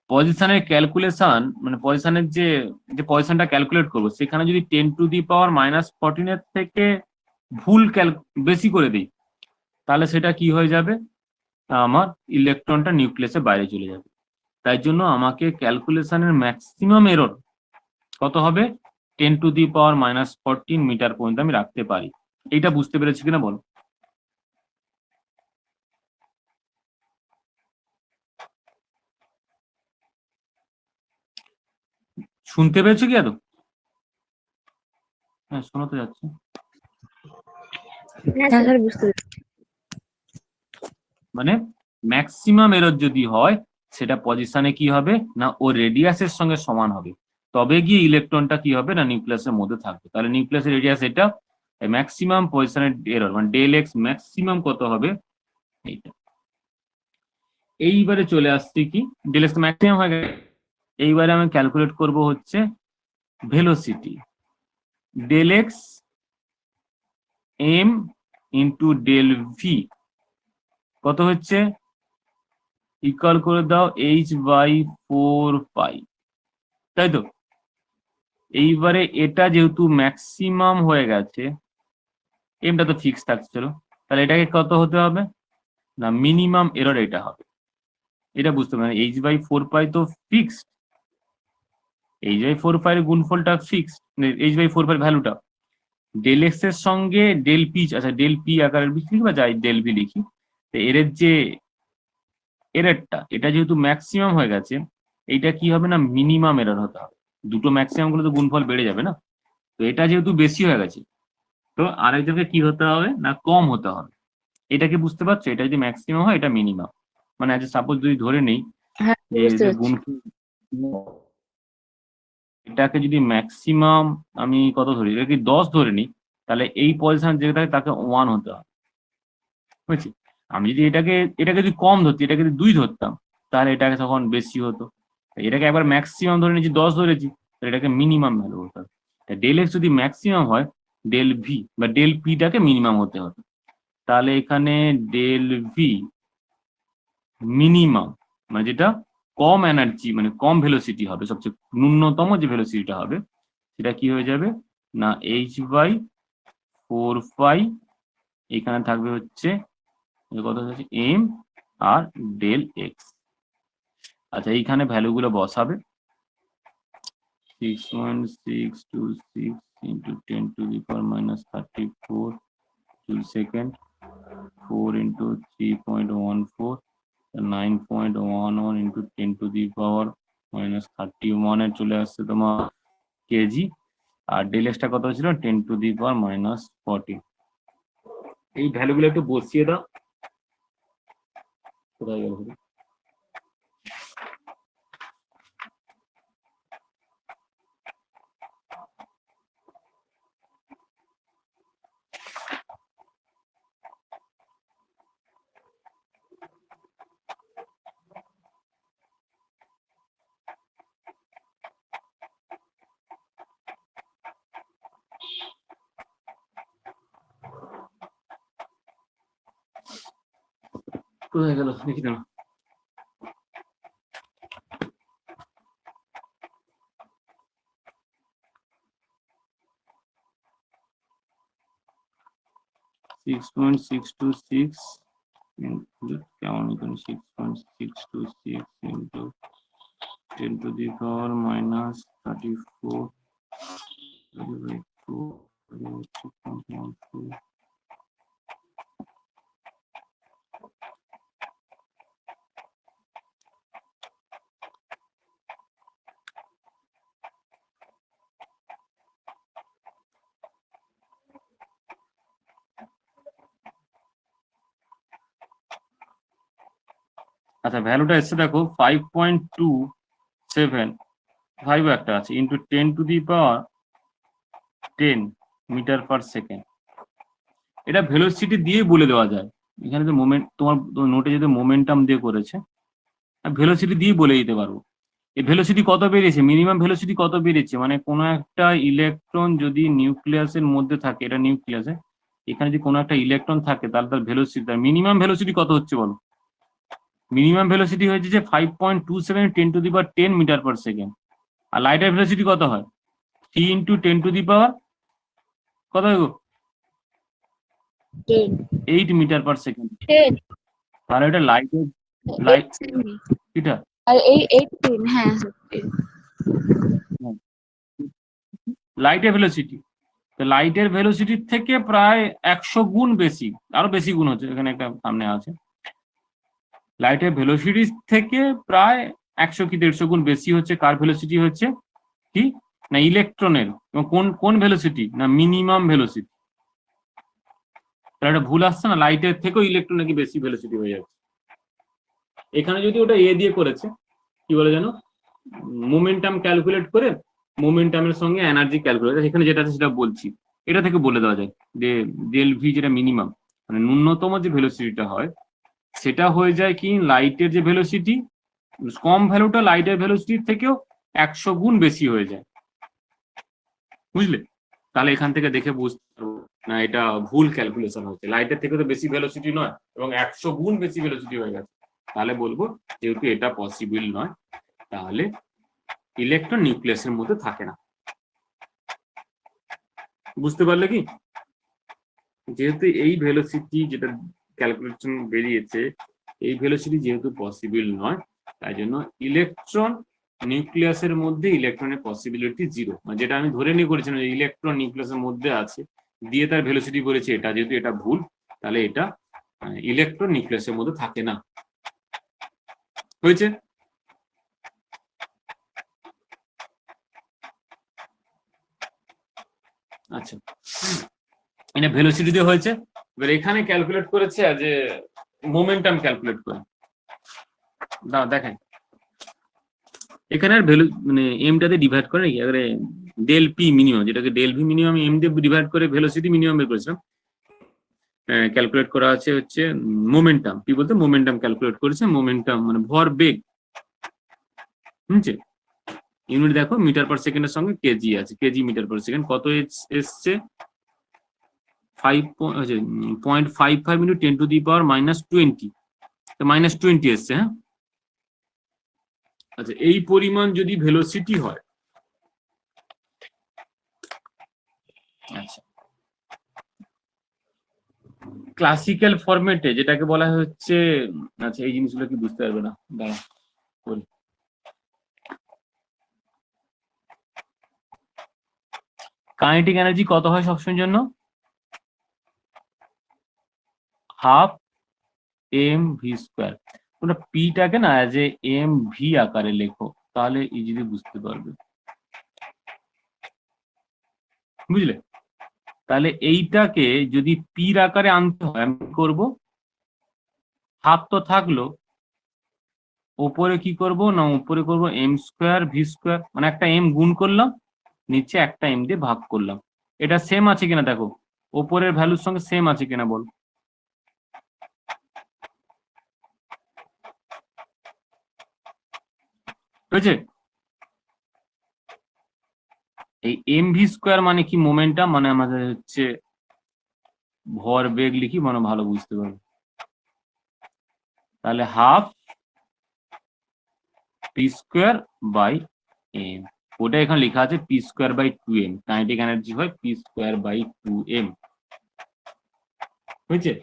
পজিশনের ক্যালকুলেশন মানে পজিশনের যে পজিশনটা ক্যালকুলেট করবো, সেখানে যদি 10⁻⁻14 এর থেকে ভুল বেশি করে দিই, তাহলে সেটা কি হয়ে যাবে, আমার ইলেকট্রনটা নিউক্লিয়াসের বাইরে চলে যাবে। তাই জন্য আমাকে ক্যালকুলেশনের ম্যাক্সিমাম এরর কত হবে 10⁻⁻14 মিটার পর্যন্ত আমি রাখতে পারি। এইটা বুঝতে পেরেছি কিনা বলো। শুনতে পেরেছো কি এত? হ্যাঁ শোনাতে যাচ্ছে। মানে ম্যাক্সিমাম এরর যদি হয়, সেটা পজিশনে কি হবে না ও রেডিয়াসের সঙ্গে সমান হবে, তবে গিয়ে ইলেকট্রনটা কি হবে না নিউক্লিয়াসের মধ্যে থাকবে। তাহলে নিউক্লিয়াসের রেডিয়াস এটা, ম্যাক্সিমাম পজিশনের এরর মানে ডেল এক্স ম্যাক্সিমাম কত হবে এইটা। এইবারে চলে আসছি কি, ডেল এক্স ম্যাক্সিমাম হয়ে গেছে, এইবারে আমি ক্যালকুলেট করব হচ্ছে velocity, del x m into del v কত হচ্ছে, ইকুয়াল করে দাও h/4π, তাই তো। এইবারে এটা যেহেতু ম্যাক্সিমাম হয়ে গেছে, এমটা তো ফিক্স থাকছিল, তাহলে এটাকে কত হতে হবে না মিনিমাম এরর এটা হবে। এটা বুঝতে পারেন h/4π তো ফিক্সড, h/4π এর গুণফলটা ফিক্সড, h/4π এর ভ্যালুটা ডেল এক্স এর সঙ্গে ডেল পি, আচ্ছা ডেল পি আকারের লিখি বা যাই ডেল ভি লিখি, এর যে এররটা এটা যেহেতু ম্যাক্সিমাম হয়ে গেছে, এইটা কি হবে না মিনিমাম এরর হতে হবে। দুটো ম্যাক্সিমাম গুলো তো গুণফল বেড়ে যাবে না, তো এটা যেহেতু বেশি হয়ে গেছে, তো আরেকজনকে কি হতে হবে না কম হতে হবে। এটা কি বুঝতে পারছো, এটা যদি ম্যাক্সিমাম হয় এটা মিনিমাম, মানে আজ সাপোজ যদি ধরে নেই হ্যাঁ বুঝতে যে পারছি। গুণফল, এটাকে যদি ম্যাক্সিমাম আমি কত ধরি, এটা কি 10 ধরে নিই, তাহলে এই পজিশন যে থাকে তাকে 1 হতে হবে, বুঝছি? আমি যদি এটাকে যদি কম ধরতি, এটাকে যদি 2 ধরতাম, তাহলে এটাকে তখন বেশি হতো। এটাকে একবার ম্যাক্সিমাম ধরে নিয়েছি 10 ধরেছি, তাহলে এটাকে মিনিমাম ভ্যালু হতে হবে। ডেল এক্স যদি ম্যাক্সিমাম হয়, ডেল ভি বা ডেল পিটাকে মিনিমাম হতে হবে। তাহলে এখানে ডেল ভি মিনিমাম মানে যেটা কম এনার্জি মানে কম ভেলোসিটি হবে, সবচেয়ে ন্যূনতম যে ভেলোসিটিটা হবে সেটা কি হয়ে যাবে না h/4 এখানে থাকবে হচ্ছে কত হচ্ছে এম আর ডেল এক্স। আচ্ছা, এইখানে ভ্যালুগুলো বসাবে 6.626 into 10 to the power minus 34 joule second, 4 into 3.14, 9.11 into 10 to the power minus 31 এ চলে আসছে তোমার কেজি, আর ডেল এক্সটা কত ছিল 10 to the power minus 40। এই ভ্যালুগুলো একটু বসিয়ে দাও। কোথায় গেল? কোথায় গেল দেখি না। কেমন 6.626 into 10 to the power minus 34 divided by 2 3.14। আচ্ছা, ভ্যালুটা এসছে দেখো 5.275 একটা আছে into 10 to the power 10 metre per second. এটা ভেলোসিটি দিয়ে বলে দেওয়া যায়। এখানে যে মোমেন্ট তোমার নোটে যদি মোমেন্টাম দিয়ে করেছে, ভেলোসিটি দিয়ে বলে দিতে পারবো এই ভেলোসিটি কত বেরিয়েছে, মিনিমাম ভেলোসিটি কত বেরিয়েছে। মানে কোনো একটা ইলেকট্রন যদি নিউক্লিয়াসের মধ্যে থাকে, এটা নিউক্লিয়াসে, এখানে যদি কোনো একটা ইলেকট্রন থাকে তাহলে তার ভেলোসিটি, তার মিনিমাম ভেলোসিটি কত হচ্ছে বলো? মিনিমাম ভেলোসিটি হয়েছে যে 5.27 10 to the power 10 metre per second. আর লাইটের ভেলোসিটি কত হয় 3 into 10 to the power কত হয় গো 8 মিটার পার সেকেন্ড। তাহলে এটা লাইটের এটা আর এই 18 হ্যাঁ লাইটের ভেলোসিটি, তো লাইটের ভেলোসিটির থেকে প্রায় 100 গুণ বেশি, আরো বেশি গুণ হচ্ছে, এখানে একটা সামনে আছে। লাইটের ভেলোসিটি থেকে প্রায় 100 কি 150 গুণ বেশি হচ্ছে কার ভেলোসিটি হচ্ছে কি না ইলেকট্রনের। কোন কোন ভেলোসিটি না মিনিমাম ভেলোসিটি। তাহলে এটা ভুল আসছে না, লাইটের থেকেও ইলেকট্রন নাকি বেশি ভেলোসিটি হয়ে যাচ্ছে। এখানে যদি ওটা এ দিয়ে করেছে কি বলে জানো, মোমেন্টাম ক্যালকুলেট করে মোমেন্টামের সঙ্গে এনার্জি ক্যালকুলেট, এখানে যেটা আছে সেটা বলছি। এটা থেকে বলে দেওয়া যায় যে ডেল ভি যেটা মিনিমাম মানে ন্যূনতম যে ভেলোসিটিটা হয় সেটা হয়ে যায় কি লাইটের যে ভেলোসিটি, কম ভ্যালুটা লাইটের ভেলোসিটির থেকেও 100 গুণ বেশি হয়ে যায়, বুঝলে? তাহলে এখান থেকে দেখে বুঝতে পারবো না এটা ভুল ক্যালকুলেশন হচ্ছে, লাইটের থেকে তো বেশি ভেলোসিটি নয় এবং 100 গুণ বেশি ভেলোসিটি হয়ে গেছে। তাহলে বলবো যেহেতু এটা পসিবল নয়, তাহলে ইলেকট্রন নিউক্লিয়াসের মধ্যে থাকে না। বুঝতে পারলে কি? যেহেতু এই ভেলোসিটি যেটা ক্যালকুলেশন বেরিয়েছে, এই ভেলোসিটি যেহেতু পসিবল নয়, তাই জন্য ইলেকট্রন নিউক্লিয়াসের মধ্যে ইলেকট্রনের পসিবিলিটি 0, মানে যেটা আমি ধরে নিয়ে করেছিলাম যে ইলেকট্রন নিউক্লিয়াসের মধ্যে আছে দিয়ে তার ভেলোসিটি বলেছে এটা, যেহেতু এটা ভুল তাহলে এটা ইলেকট্রন নিউক্লিয়াসের মধ্যে থাকে না। হয়েছে? আচ্ছা, এটা ভেলোসিটি দিয়ে হয়েছে। এবার এখানে ক্যালকুলেট করেছে যে মোমেন্টাম ক্যালকুলেট করে দাও দেখাই। এখানে আর ভ্যালু মানে এমটাতে ডিভাইড করে নাকি, এবারে ডেল পি মিনিমাম, যেটাকে ডেল ভি মিনিমাম এম দিয়ে ডিভাইড করে ভেলোসিটি মিনিমাম বের করেছিলাম, ক্যালকুলেট করা আছে হচ্ছে মোমেন্টাম, পি বলতে মোমেন্টাম ক্যালকুলেট করেছে, মোমেন্টাম মানে ভর বেগ, বুঝছে? ইউনিট দেখো মিটার পার সেকেন্ডের সঙ্গে কেজি আছে, কেজি মিটার পার সেকেন্ড, কত এসছে 0.55 ইন্টু 10 টু দি পাওয়ার -20, -20 এসছে। হ্যাঁ, আচ্ছা এই পরিমাণ যদি ভেলোসিটি হয়, আচ্ছা ক্লাসিক্যাল ফরম্যাটে যেটাকে বলা হচ্ছে, আচ্ছা এই জিনিসগুলো কি বুঝতে পারবে না, দাঁড়া বলি। কাইনেটিক এনার্জি কত হয় সবসময়ের জন্য? Half M V square. তোমরা পিটাকে না এজ এ এম ভি আকারে লেখো, তাহলে ইজিলি বুঝতে পারবে, বুঝলে? তাহলে এইটাকে যদি পির আকারে আনতে হয় আমি করব, হাফ তো থাকলো, ওপরে কি করব না, উপরে করব এম স্কোয়ার ভি স্কোয়ার, মানে একটা এম গুণ করলাম, নিচে একটা এম দিয়ে ভাগ করলাম। এটা সেম আছে কিনা দেখো, ওপরের ভ্যালুর সঙ্গে সেম আছে কিনা বল। বুঝেছে? এই এম ভি স্কোয়ার মানে কি, মোমেন্টাম, মানে আমাদের হচ্ছে ভর বেগ লিখি, মানে ভালো বুঝতে পারবে। তাহলে half p square by m, ওটা এখানে লেখা আছে p square by 2m, kinetic energy হয় পি স্কোয়ার বাই 2m, বুঝছে?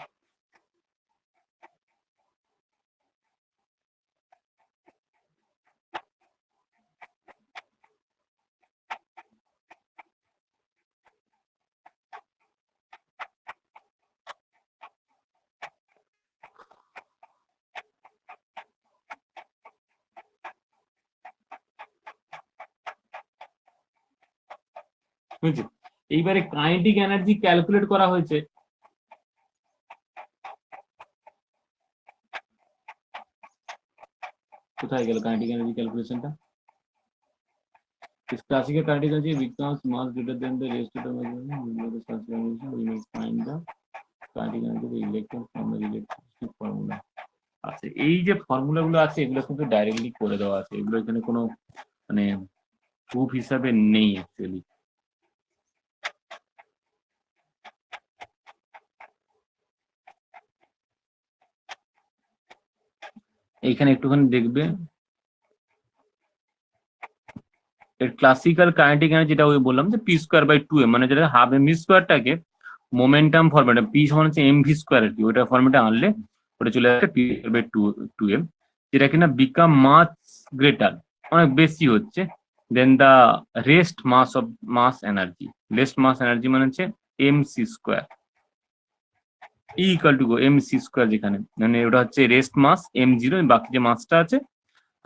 বুঝছে? এইবারে কাইনেটিক এনার্জি ক্যালকুলেট করা হয়েছে, কোথায় গেল কাইনেটিক এনার্জি ক্যালকুলেশনটা? This classical kinetic energy becomes much greater than the rest of the measurement. The transformation we must find the kinetic energy of the electron from the electricity formula. আচ্ছা এই যে formula গুলো আছে এগুলো কিন্তু directly করে দেওয়া আছে, এগুলো এখানে কোনো মানে প্রুফ হিসাবে নেই অ্যাকচুয়ালি। এইখানে একটুখানি দেখবে, এর ক্লাসিক্যাল কাইনেটিক এনার্জি যেটা ওই বললাম যে পি স্কোয়ার বাই 2m, মানে যেটা হাফ এম ভি স্কোয়ারটাকে মোমেন্টাম ফরম্যাটে পি সমান হচ্ছে এম ভি স্কোয়ার আর কি, ওটা ফরম্যাটে আনলে ওটা চলে যাচ্ছে পি বাই 2m, যেটা কিনা বিকাম মাস গ্রেটার, অনেক বেশি হচ্ছে than the rest mass of mass energy. Rest mass energy মানে হচ্ছে M C square, E equal to M C square, যেখানে মানে ওটা হচ্ছে রেস্ট মাস এম জিরো, বাকি যে মাসটা আছে,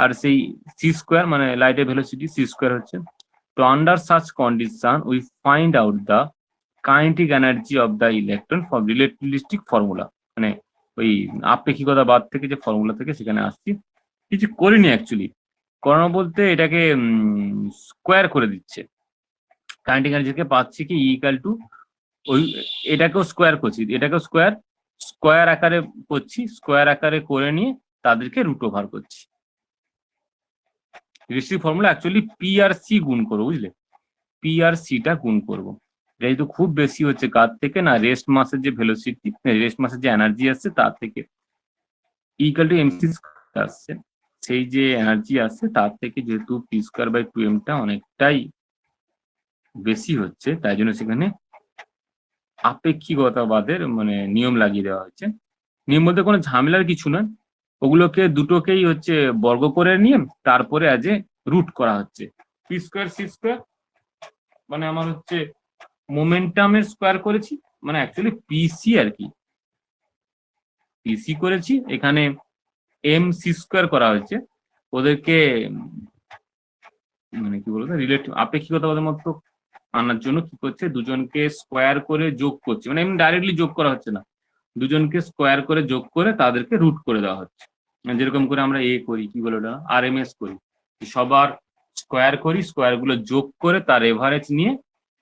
আর সেই সি স্কোয়ার মানে লাইটের ভেলোসিটি সি স্কোয়ার হচ্ছে। তো under such condition we find out the kinetic energy of the electron from relativistic formula, মানে ওই আপেক্ষিকতাবাদ থেকে যে ফর্মুলা থেকে সেখানে আসছি, কিছু করিনি অ্যাকচুয়ালি, করানো বলতে এটাকে স্কোয়ার করে দিচ্ছে, কাইনেটিক এনার্জিকে পাচ্ছি কি ইকুয়াল টু ওই, এটাকেও স্কোয়ার করছি, এটাকেও স্কোয়ার স্কোয়ার আকারে করছি, স্কোয়ার আকারে করে নিয়ে তাদেরকে রুট ওভার করছি। Recipe formula actually P R C গুণ করবো, বুঝলে? পি আর সিটা গুণ করবো, যেহেতু খুব বেশি হচ্ছে কার থেকে না, রেস্ট মাসের যে ভেলোসিটি, রেস্ট মাসের যে এনার্জি আসছে তার থেকে ইকুয়াল টু এমসি আসছে, সেই যে এনার্জি আসছে তার থেকে যেহেতু পি স্কোয়ার বাই 2m টা অনেকটাই বেশি হচ্ছে, তাই জন্য সেখানে আপেক্ষিকতাবাদের মানে নিয়ম লাগিয়ে দেওয়া হচ্ছে। নিয়ম বলতে কোনো ঝামেলার কিছু নয়, ওগুলোকে দুটোকেই হচ্ছে বর্গ করে নিয়ে তারপরে আজ রুট করা হচ্ছে। পি স্কোয়ার সি স্কোয়ার মানে আমার হচ্ছে মোমেন্টামের স্কোয়ার করেছি, মানে অ্যাকচুয়ালি পিসি আর কি, পিসি করেছি, এখানে এম সি স্কোয়ার করা হয়েছে, ওদেরকে মানে কি বলবো রিলেটিভ আপেক্ষিকতাবাদের মতো আনার জন্য কি করছে, দুজনকে স্কোয়ার করে যোগ করছে, মানে এমনি ডাইরেক্টলি যোগ করা হচ্ছে না, দুজনকে স্কোয়ার করে যোগ করে তাদেরকে রুট করে দেওয়া হচ্ছে, যেরকম করে আমরা এ করি কি বলে ওটা আর এম এস করি, সবার স্কোয়ার করি, স্কোয়ার গুলো যোগ করে তার এভারেজ নিয়ে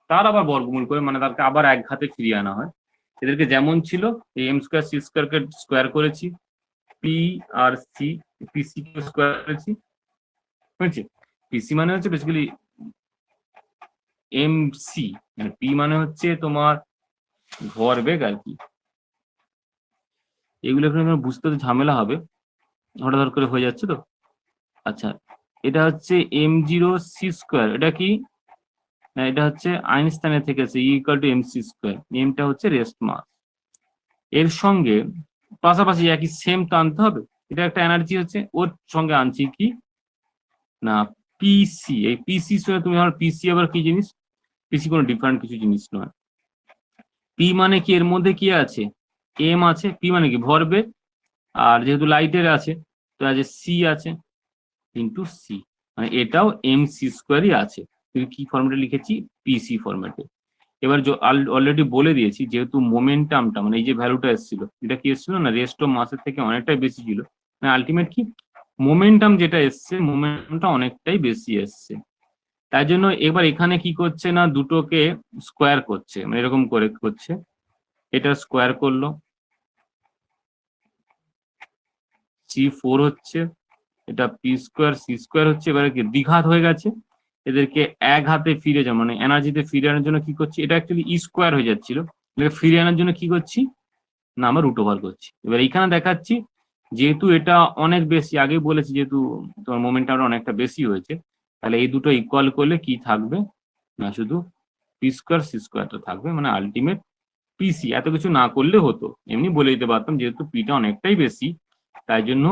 তার আবার বর্গমূল করে, মানে তাকে আবার এক ঘাতে ফিরিয়ে আনা হয়। এদেরকে যেমন ছিল এই এম স্কোয়ার সি স্কোয়ারকে স্কোয়ার করেছি, পি আর সি, পিসি কে স্কোয়ার করেছি, বুঝছি। পিসি মানে হচ্ছে বেসিক্যালি এম সি, মানে পি মানে হচ্ছে তোমার ভরবেগ আর কি। এগুলো এখানে বুঝতে তো ঝামেলা হবে, হঠাৎ করে হয়ে যাচ্ছে তো। আচ্ছা, এটা হচ্ছে এম জিরো সি স্কোয়ার, এটা কি না, এটা হচ্ছে আইনস্টাইনের থেকে আছে equal to M C square, এমটা হচ্ছে রেস্ট মাস। এর সঙ্গে পাশাপাশি একই সেম তো আনতে হবে, এটা একটা এনার্জি হচ্ছে, ওর সঙ্গে আনছি কি না পিসি। এই পিসি সঙ্গে তুমি আমার পিসি আবার কি জিনিস, পিসি কোনো ডিফারেন্ট কিছু জিনিস নয়। পি মানে কি, এর মধ্যে কি আছে, এম আছে, পি মানে কি ভরবেগ, আর যেহেতু লাইটের আছে তো আছে সি আছে ইন্টু সি, মানে এটাও এম সি স্কোয়ারই আছে, কিন্তু কি ফর্মেটে লিখেছি, পিসি ফর্মেটে। এবার অলরেডি বলে দিয়েছি, যেহেতু মোমেন্টামটা মানে এই যে ভ্যালুটা এসেছিল, এটা কি এসেছিল না রেস্ট অফ মাসের থেকে অনেকটাই বেশি ছিল, মানে আলটিমেট কি মোমেন্টাম যেটা এসছে, মোমেন্টামটা অনেকটাই বেশি এসছে। তাই জন্য এবার এখানে কি করছে না, দুটোকে স্কোয়ার করছে, মানে এরকম করে করছে, এটা স্কোয়ার করলো, C4 হচ্ছে, এটা পি স্কোয়ার সি স্কোয়ার হচ্ছে, এবারে কি দ্বিঘাত হয়ে গেছে, এদেরকে এক হাতে ফিরে যাওয়া মানে এনার্জিতে ফিরে আনার জন্য কি করছি, এটা অ্যাকচুয়ালি ই স্কোয়ার হয়ে যাচ্ছিল, এটাকে ফিরে আনার জন্য কি করছি না আমরা রুট ওভার করছি। এবার এখানে দেখাচ্ছি যেহেতু এটা অনেক বেশি, আগেই বলেছি যেহেতু তোমার মোমেন্টামটা অনেকটা বেশি হয়েছে, তাহলে এই দুটো ইকুয়াল করলে কি থাকবে না শুধু পি স্কোয়ার সি স্কোয়ারটা থাকবে, মানে আলটিমেট পিসি। এত কিছু না করলে হতো, এমনি বলে দিতে পারতাম, যেহেতু পিটা অনেকটাই বেশি তাই জন্য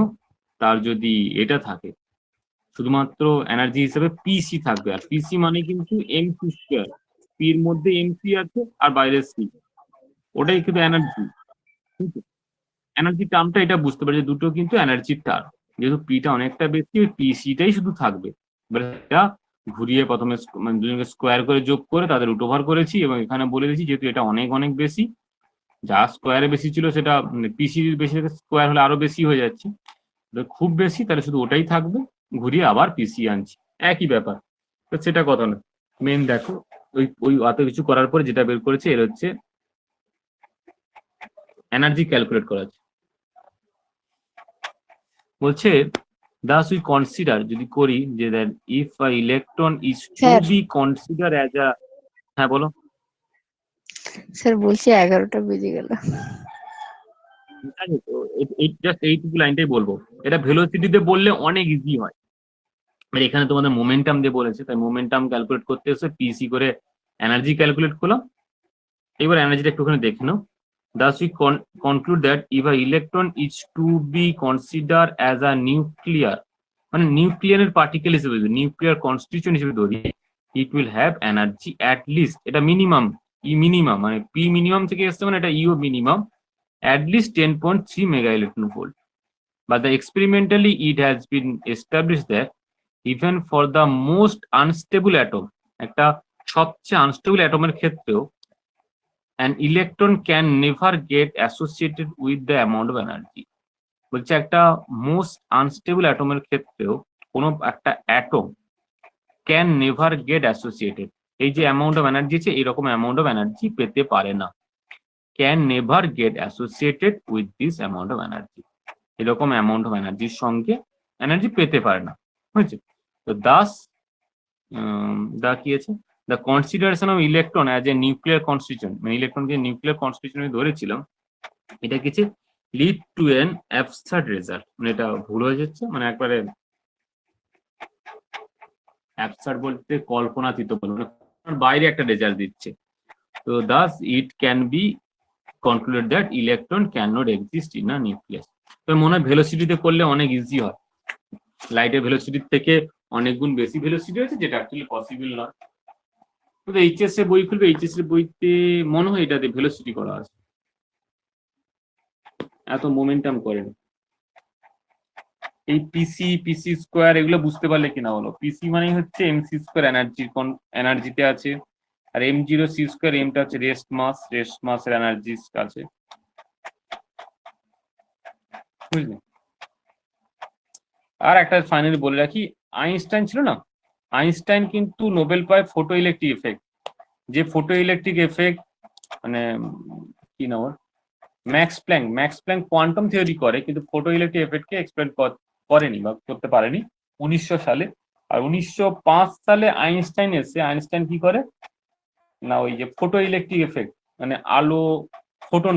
তার যদি এটা থাকে শুধুমাত্র এনার্জি হিসেবে পিসি থাকবে, আর পিসি মানে কিন্তু এম সি স্কোয়ার, পির মধ্যে এম সি আছে আর বাইরে সি, ওটাই কিন্তু এনার্জি। এনার্জি টার্মটা এটা বুঝতে পারি যে দুটো কিন্তু এনার্জির টার্ম, যেহেতু পিটা অনেকটা বেশি ওই পিসিটাই শুধু থাকবে। এবার এটা ঘুরিয়ে প্রথমে মানে দুজনকে স্কোয়ার করে যোগ করে তাদের রুট ওভার করেছি, এবং এখানে বলে দিয়েছি যেহেতু এটা অনেক অনেক বেশি, যা স্কোয়ারে বেশি ছিল সেটা পিসি বেশি স্কোয়ার হলে আরো বেশি হয়ে যাচ্ছে, খুব বেশি তাহলে শুধু ওটাই থাকবে, ঘুরিয়ে আবার পিসি আনছি, একই ব্যাপার। তো সেটা কথা না, মেন দেখো ওই ওই অত কিছু করার পরে যেটা বের করেছে এর হচ্ছে এনার্জি ক্যালকুলেট করা আছে। বলছে thus we consider, যদি করি যে that if a electron is to sir be considered as a, হ্যাঁ বলো। স্যার বলছি 11টা বেজে গেল। ঠিক আছে, তো জাস্ট এইটুকু লাইনটাই বলবো, এটা ভেলোসিটিতে বললে অনেক ইজি হয়, আর এখানে তোমাদের মোমেন্টাম দিয়ে বলেছে, তাই মোমেন্টাম ক্যালকুলেট করতে এসে পিসি করে এনার্জি ক্যালকুলেট করলাম। এবার এনার্জিটা একটুখানি দেখে নাও। Thus we conclude that if a electron is to be considered as a nuclear, মানে নিউক্লিয়ারের পার্টিকেল হিসেবে, নিউক্লিয়ার কনস্টিটিউশন হিসেবে ধরি, it will have energy at least, এটা মিনিমাম, ই মিনিমাম মানে পি মিনিমাম থেকে এসছে, মানে এটা ইও minimum at least 10.3 mega electron volt. But the experimentally it has been established that even for the most unstable atom, একটা সবচেয়ে আনস্টেবল অ্যাটমের ক্ষেত্রেও an electron can never get associated with the amount of energy. বলছে একটা most unstable অ্যাটমের ক্ষেত্রেও কোনো একটা atom can never gate associated, এই যে অ্যামাউন্ট অফ এনার্জি আছে এরকম অ্যামাউন্ট অফ এনার্জি পেতে পারে না, can never gate associated with this amount of energy, এরকম অ্যামাউন্ট অফ এনার্জির সঙ্গে এনার্জি পেতে পারে না, বুঝেছে। তো দাস দা কি আছে, the consideration of electron as a nuclear constitution, মানে ইলেকট্রনকে নিউক্লিয়ার কনস্টিটিউশন ধরেছিলাম, এটা কিছু lead to N absurd result, মানে এটা ভুল হয়ে যাচ্ছে, মানে একবারে অ্যাবসার্ড বলতে কল্পনাতীত বলে, মানে বাইরে একটা রেজাল্ট দিচ্ছে। তো Das it can be concluded that electron can not exist in a nucleus. তো মনে হয় ভেলোসিটিতে করলে অনেক ইজি হয়, লাইটের ভেলোসিটির থেকে অনেক গুণ বেশি ভেলোসিটি আছে, যেটা অ্যাকচুয়ালি পসিবল নয়। তো এইচএস এর বই খুলবে, এইচএস এর বইতে মনে হয় এটাতে ভেলোসিটি করা আছে, এত মোমেন্টাম করেন। এই পিসি পিসি স্কোয়ার এগুলো বুঝতে পারলে কিনা বলো, পিসি মানে হচ্ছে এমসি স্কোয়ার এনার্জিতে আছে, আর এম জিরো সি স্কোয়ার, এমটা হচ্ছে রেস্ট মাসের এনার্জি আছে, বুঝলে। আর একটা ফাইনালি বলে রাখি, আইনস্টাইন ছিল না, আইনস্টাইন কিন্তু নোবেল পায় ফটো ইলেকট্রিক এফেক্ট, যে ফটো ইলেকট্রিক এফেক্ট মানে কি নাম ওর, ম্যাক্স প্ল্যাঙ্ক কোয়ান্টাম থিওরি করে, কিন্তু ফটো ইলেকট্রিক এফেক্টকে এক্সপ্লেন করেনি বা করতে পারেনি 1900 সালে। আর 1905 সালে আইনস্টাইন এসে, আইনস্টাইন কি করে না, ওই যে ফটো ইলেকট্রিক এফেক্ট মানে আলো ফোটন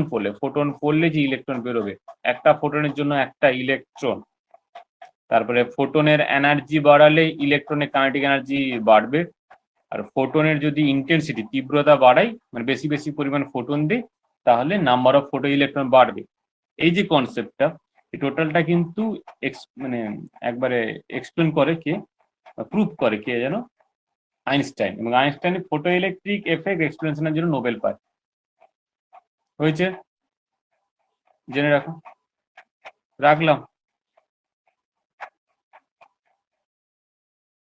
পড়লে যে ইলেকট্রন বেরোবে, একটা ফোটনের জন্য একটা ইলেকট্রন, তারপরে ফোটনের এনার্জি বাড়ালে ইলেকট্রনের কাইনেটিক এনার্জি বাড়বে, আর ফোটনের যদি ইন্টেন্সিটি তীব্রতা বাড়াই মানে বেশি বেশি পরিমাণ ফোটন দিই তাহলে নাম্বার অফ ফোটো ইলেকট্রন বাড়বে। এই যে কনসেপ্টটা, এই টোটালটা কিন্তু মানে একবারে এক্সপ্লেন করে কে, প্রুভ করে কে যেন, আইনস্টাইন। এবং আইনস্টাইন ফটো ইলেকট্রিক এফেক্ট এক্সপ্লেনেশনের জন্য নোবেল পায়। হয়েছে, জেনে রাখো। রাখলাম।